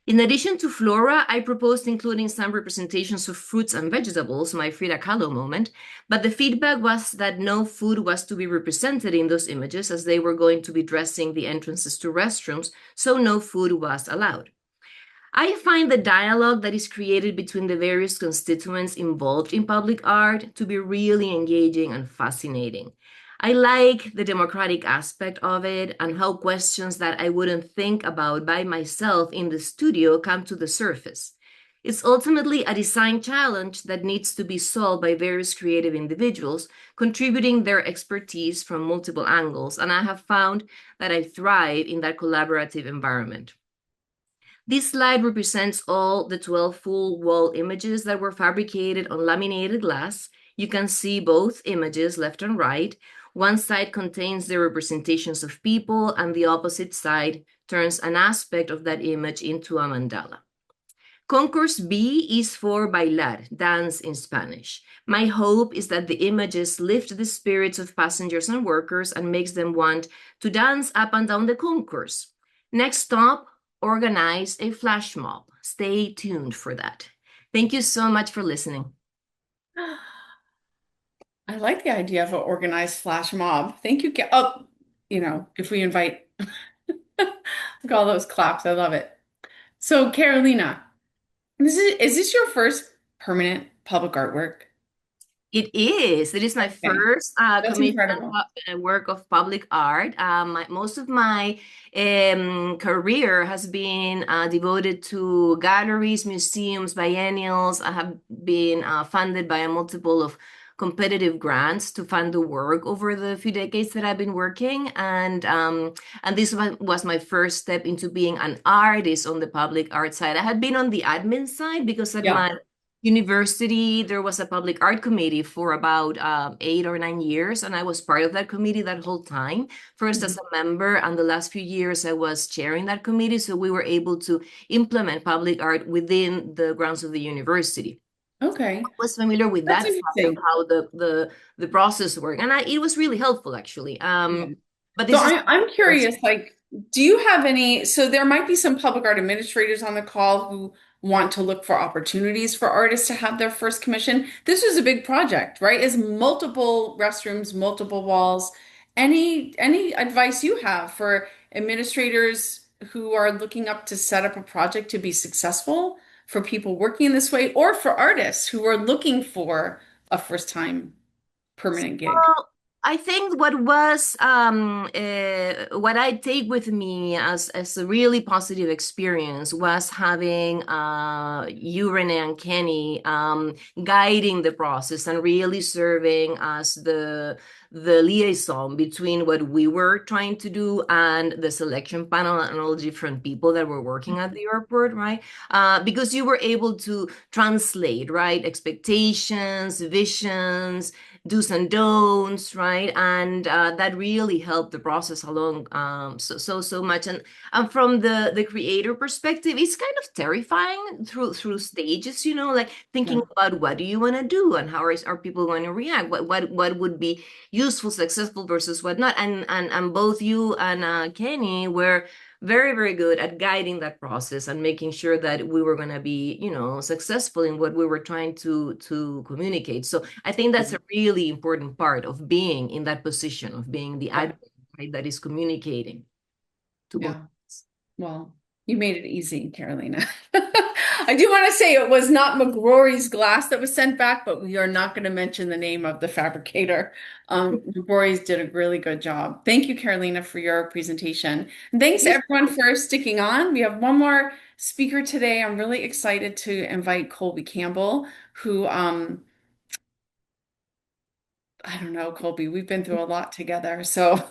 In addition to flora, I proposed including some representations of fruits and vegetables, my Frida Kahlo moment, but the feedback was that no food was to be represented in those images as they were going to be dressing the entrances to restrooms, so no food was allowed. I find the dialogue that is created between the various constituents involved in public art to be really engaging and fascinating. I like the democratic aspect of it and how questions that I wouldn't think about by myself in the studio come to the surface. It's ultimately a design challenge that needs to be solved by various creative individuals, contributing their expertise from multiple angles, and I have found that I thrive in that collaborative environment. This slide represents all the 12 full wall images that were fabricated on laminated glass. You can see both images, left and right. One side contains the representations of people, and the opposite side turns an aspect of that image into a mandala. Concourse B is for bailar, dance in Spanish. My hope is that the images lift the spirits of passengers and workers and makes them want to dance up and down the concourse. Next stop, organize a flash mob. Stay tuned for that. Thank you so much for listening. I like the idea of an organized flash mob. Thank you. Oh, if we invite, look all those claps. I love it. So, Carolina, is this your first permanent public artwork? It is. It is my first That's commissioned incredible. work of public art. Most of my career has been devoted to galleries, museums, biennials. I have been funded by a multiple of competitive grants to fund the work over the few decades that I've been working. And this was my first step into being an artist on the public art side. I had been on the admin side because at my university, there was a public art committee for about 8 or 9 years, and I was part of that committee that whole time. First as a member, and the last few years I was chairing that committee, so we were able to implement public art within the grounds of the university. Okay. I was familiar with that side of how the process worked, and it was really helpful actually. But this I'm curious, do you have any, so there might be some public art administrators on the call who want to look for opportunities for artists to have their first commission. This was a big project, right? It's multiple restrooms, multiple walls. Any advice you have for administrators who are looking up to set up a project to be successful, for people working in this way, or for artists who are looking for a first time permanent gig? I think what I take with me as a really positive experience was having you, Renee, and Keny guiding the process and really serving as the liaison between what we were trying to do and the selection panel and all the different people that were working at the airport, right? Because you were able to translate, right, expectations, visions, do's and don'ts, right? And that really helped the process along so much. And from the creator perspective, it's kind of terrifying through stages, like thinking Yeah. about what do you want to do and how are people going to react? What would be useful, successful versus what not? And both you and Keny were very, very good at guiding that process and making sure that we were going to be, successful in what we were trying to communicate. So I think that's a really important part of being in that position, of being the Yeah. advocate, right, that is communicating to both. Yeah. Well, you made it easy, Carolina. I do want to say it was not McGrory's glass that was sent back, but we are not going to mention the name of the fabricator. McGrory's did a really good job. Thank you, Carolina, for your presentation. And thanks everyone for sticking on. We have one more speaker today. I'm really excited to invite Colby Campbell, who I don't know, Colby, we've been through a lot together. So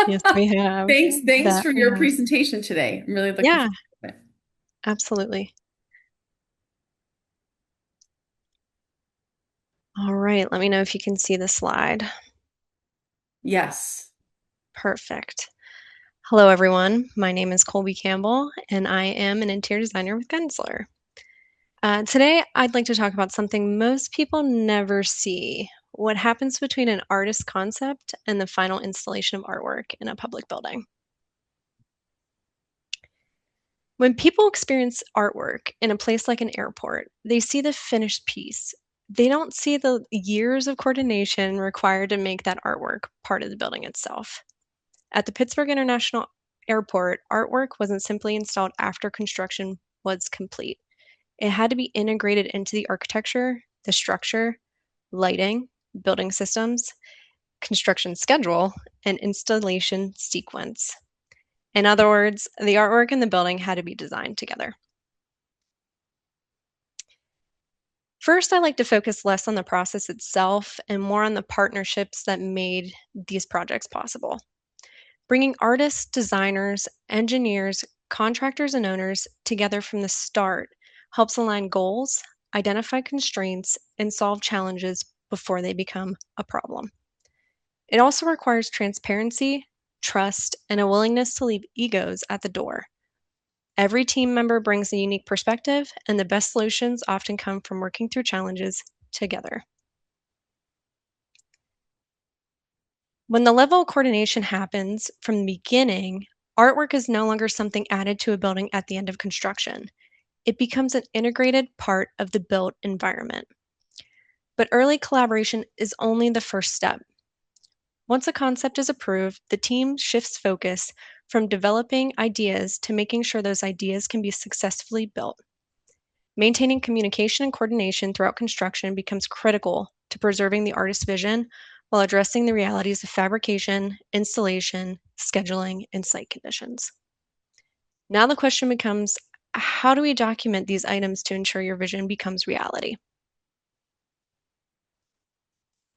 Yes, we have. thanks That for we your have. presentation today. I'm really looking Yeah, forward to it. absolutely. All right, let me know if you can see the slide. Yes. Perfect. Hello, everyone. My name is Colby Campbell, and I am an interior designer with Gensler. Today, I'd like to talk about something most people never see, what happens between an artist's concept and the final installation of artwork in a public building. When people experience artwork in a place like an airport, they see the finished piece. They don't see the years of coordination required to make that artwork part of the building itself. At the Pittsburgh International Airport, artwork wasn't simply installed after construction was complete. It had to be integrated into the architecture, the structure, lighting, building systems, construction schedule, and installation sequence. In other words, the artwork and the building had to be designed together. First, I like to focus less on the process itself and more on the partnerships that made these projects possible. Bringing artists, designers, engineers, contractors, and owners together from the start helps align goals, identify constraints, and solve challenges before they become a problem. It also requires transparency, trust, and a willingness to leave egos at the door. Every team member brings a unique perspective, and the best solutions often come from working through challenges together. When the level of coordination happens from the beginning, artwork is no longer something added to a building at the end of construction. It becomes an integrated part of the built environment. But early collaboration is only the first step. Once a concept is approved, the team shifts focus from developing ideas to making sure those ideas can be successfully built. Maintaining communication and coordination throughout construction becomes critical to preserving the artist's vision while addressing the realities of fabrication, installation, scheduling, and site conditions. Now the question becomes, how do we document these items to ensure your vision becomes reality?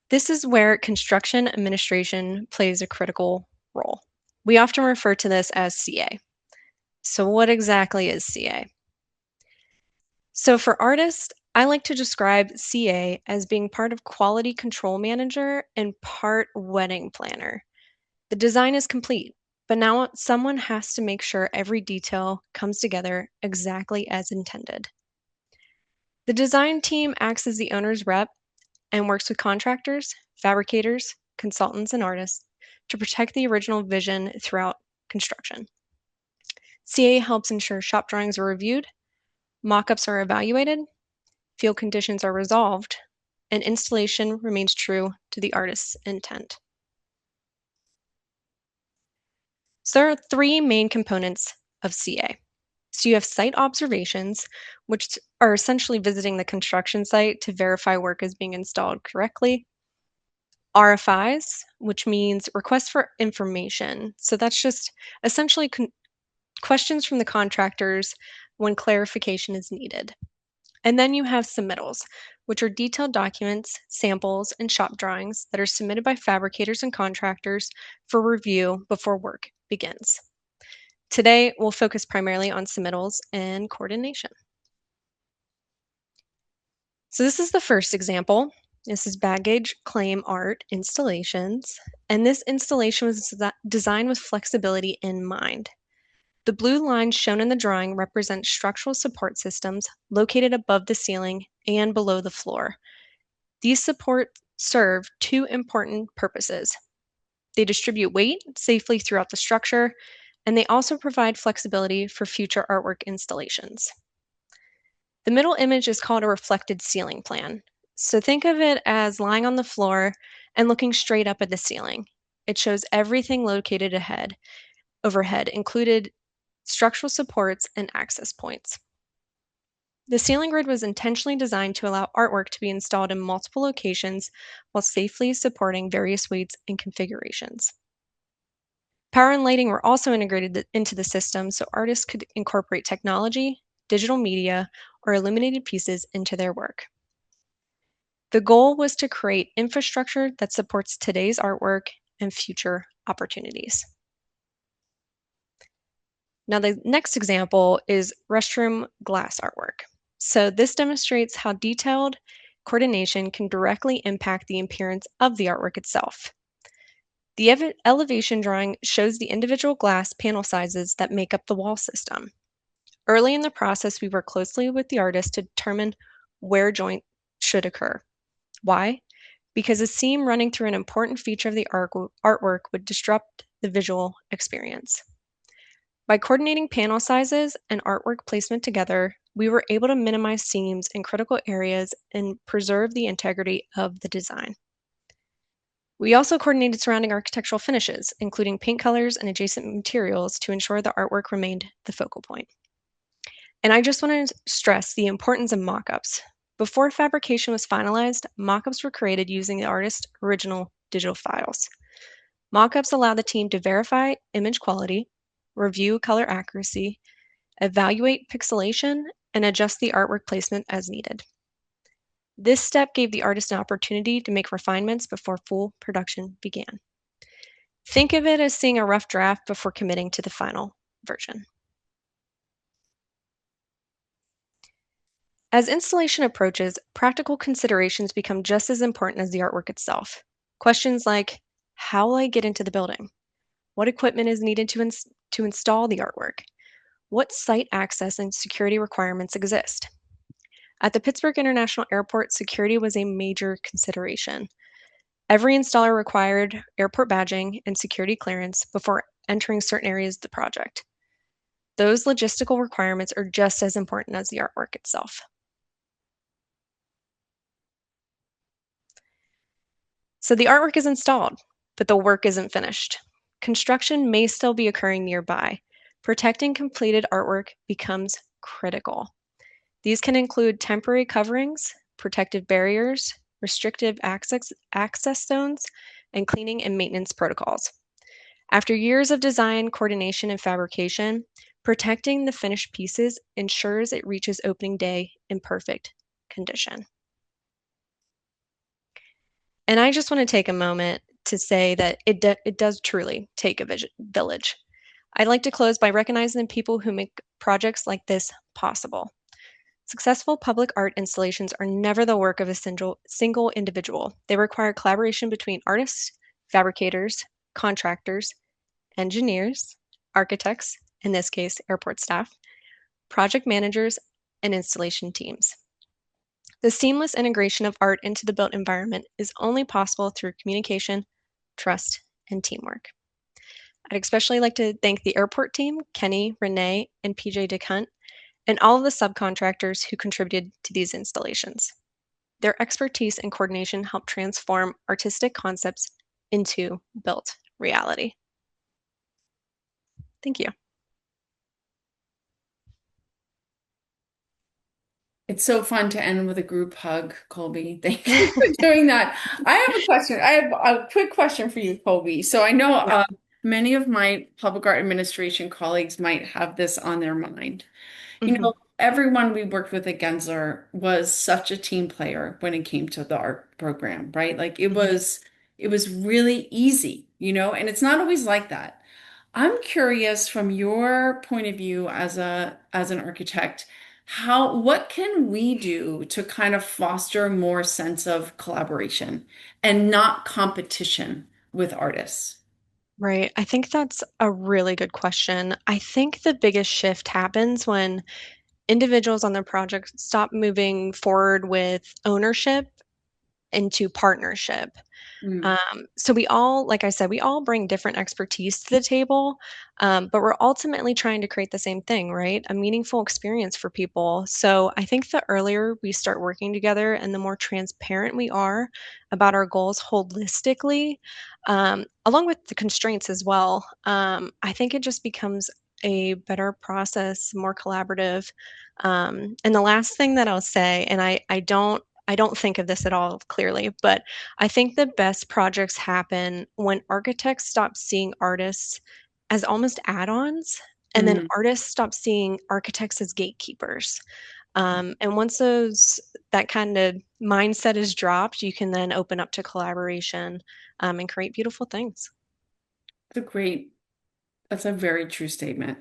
This is where construction administration plays a critical role. We often refer to this as CA. So what exactly is CA? So for artists, I like to describe CA as being part of quality control manager and part wedding planner. The design is complete, but now someone has to make sure every detail comes together exactly as intended. The design team acts as the owner's rep and works with contractors, fabricators, consultants, and artists to protect the original vision throughout construction. CA helps ensure shop drawings are reviewed, mock-ups are evaluated, field conditions are resolved, and installation remains true to the artist's intent. So there are three main components of CA. So you have site observations, which are essentially visiting the construction site to verify work is being installed correctly. RFIs, which means requests for information. So that's just essentially questions from the contractors when clarification is needed. And then you have submittals, which are detailed documents, samples, and shop drawings that are submitted by fabricators and contractors for review before work begins. Today, we'll focus primarily on submittals and coordination. So this is the first example. This is baggage claim art installations, and this installation was designed with flexibility in mind. The blue lines shown in the drawing represent structural support systems located above the ceiling and below the floor. These supports serve two important purposes. They distribute weight safely throughout the structure, and they also provide flexibility for future artwork installations. The middle image is called a reflected ceiling plan. So think of it as lying on the floor and looking straight up at the ceiling. It shows everything located overhead, included structural supports and access points. The ceiling grid was intentionally designed to allow artwork to be installed in multiple locations while safely supporting various weights and configurations. Power and lighting were also integrated into the system so artists could incorporate technology, digital media, or illuminated pieces into their work. The goal was to create infrastructure that supports today's artwork and future opportunities. Now, the next example is restroom glass artwork. So this demonstrates how detailed coordination can directly impact the appearance of the artwork itself. The elevation drawing shows the individual glass panel sizes that make up the wall system. Early in the process, we worked closely with the artist to determine where joint should occur. Why? Because a seam running through an important feature of the artwork would disrupt the visual experience. By coordinating panel sizes and artwork placement together, we were able to minimize seams in critical areas and preserve the integrity of the design. We also coordinated surrounding architectural finishes, including paint colors and adjacent materials to ensure the artwork remained the focal point. And I just want to stress the importance of mock-ups. Before fabrication was finalized, mock-ups were created using the artist's original digital files. Mock-ups allow the team to verify image quality, review color accuracy, evaluate pixelation, and adjust the artwork placement as needed. This step gave the artist an opportunity to make refinements before full production began. Think of it as seeing a rough draft before committing to the final version. As installation approaches, practical considerations become just as important as the artwork itself. Questions like, how will I get into the building? What equipment is needed to install the artwork? What site access and security requirements exist? At the Pittsburgh International Airport, security was a major consideration. Every installer required airport badging and security clearance before entering certain areas of the project. Those logistical requirements are just as important as the artwork itself. So the artwork is installed, but the work isn't finished. Construction may still be occurring nearby. Protecting completed artwork becomes critical. These can include temporary coverings, protective barriers, restrictive access zones, and cleaning and maintenance protocols. After years of design, coordination, and fabrication, protecting the finished pieces ensures it reaches opening day in perfect condition. And I just want to take a moment to say that it does truly take a village. I'd like to close by recognizing the people who make projects like this possible. Successful public art installations are never the work of a single individual. They require collaboration between artists, fabricators, contractors, engineers, architects, in this case, airport staff, project managers, and installation teams. The seamless integration of art into the built environment is only possible through communication, trust, and teamwork. I'd especially like to thank the airport team, Keny, Renee, and PJ DeCunt, and all of the subcontractors who contributed to these installations. Their expertise and coordination helped transform artistic concepts into built reality. Thank you. It's so fun to end with a group hug, Colby. Thank you for doing that. I have a question. I have a quick question for you, Colby. So I know many of my public art administration colleagues might have this on their mind. You know, everyone we worked with at Gensler was such a team player when it came to the art program, right? Like it was really easy, you know, and it's not always like that. I'm curious from your point of view as an architect, what can we do to kind of foster more sense of collaboration and not competition with artists? Right. I think that's a really good question. I think the biggest shift happens when individuals on the project stop moving forward with ownership into partnership. Mm, So we all, like I said, we all bring different expertise to the table, but we're ultimately trying to create the same thing, right? A meaningful experience for people. So I think the earlier we start working together and the more transparent we are about our goals holistically, along with the constraints as well, I think it just becomes a better process, more collaborative. And the last thing that I'll say, and I don't think of this at all clearly, but I think the best projects happen when architects stop seeing artists as almost add-ons, and then mm. artists stop seeing architects as gatekeepers. And once that kind of mindset is dropped, you can then open up to collaboration, and create beautiful things. That's a great, that's a very true statement,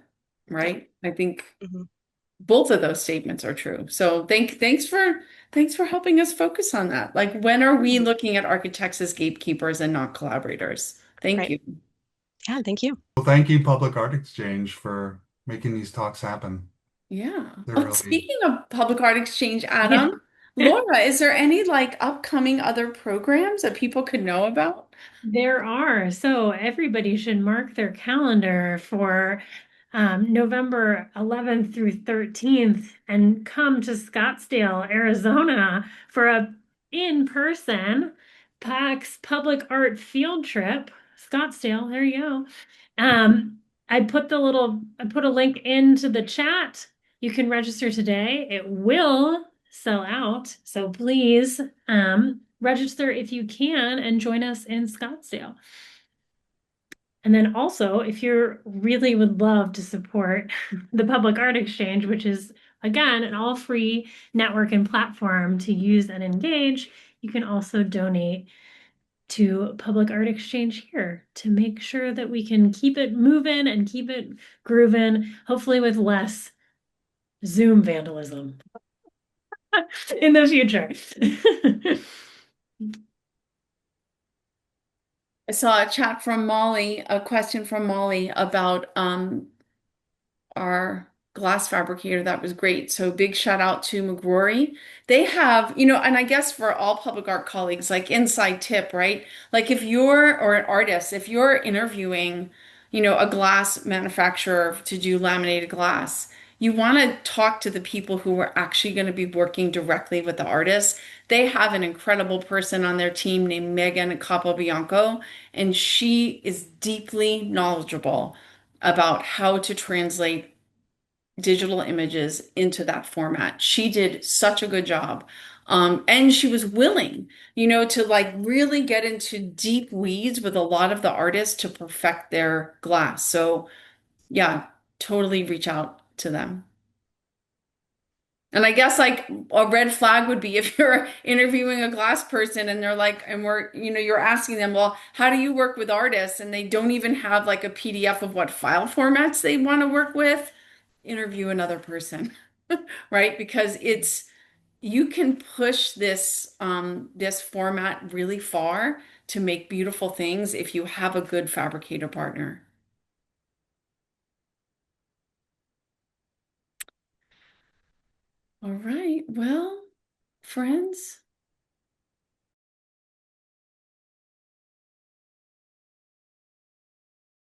Yeah. right? I think Mhm. both of those statements are true. So thanks for helping us focus on that. Like when are we Mhm. looking at architects as gatekeepers and not collaborators? Thank Right. you. Yeah. Thank you. Well, thank you, Public Art Exchange, for making these talks happen. Yeah. They're Oh, really, speaking of public art exchange, Yeah. Adam, Laura, is there any like upcoming other programs that people could know about? There are. So everybody should mark their calendar for November 11th through 13th and come to Scottsdale, Arizona for a in-person PAX public art field trip. Scottsdale, there you go. I put a link into the chat. You can register today. It will sell out. So please register if you can and join us in Scottsdale. And then also, if you really would love to support the Public Art Exchange, which is again an all free network and platform to use and engage, you can also donate to Public Art Exchange here to make sure that we can keep it moving and keep it grooving, hopefully with less Zoom vandalism in the future. I saw a chat from Molly, a question from Molly about our glass fabricator. That was great. So big shout out to McGrory. They have, and I guess for all public art colleagues, like inside tip, right? Like if you're, or an artist, if you're interviewing, a glass manufacturer to do laminated glass, you want to talk to the people who are actually going to be working directly with the artist. They have an incredible person on their team named Megan Capobianco, and she is deeply knowledgeable about how to translate digital images into that format. She did such a good job. And she was willing, to like really get into deep weeds with a lot of the artists to perfect their glass. So, yeah, totally reach out to them. And I guess like a red flag would be if you're interviewing a glass person and they're like, and you're asking them, well, how do you work with artists? And they don't even have like a PDF of what file formats they want to work with. Interview another person, right? Because you can push this format really far to make beautiful things if you have a good fabricator partner. All right. Well, friends.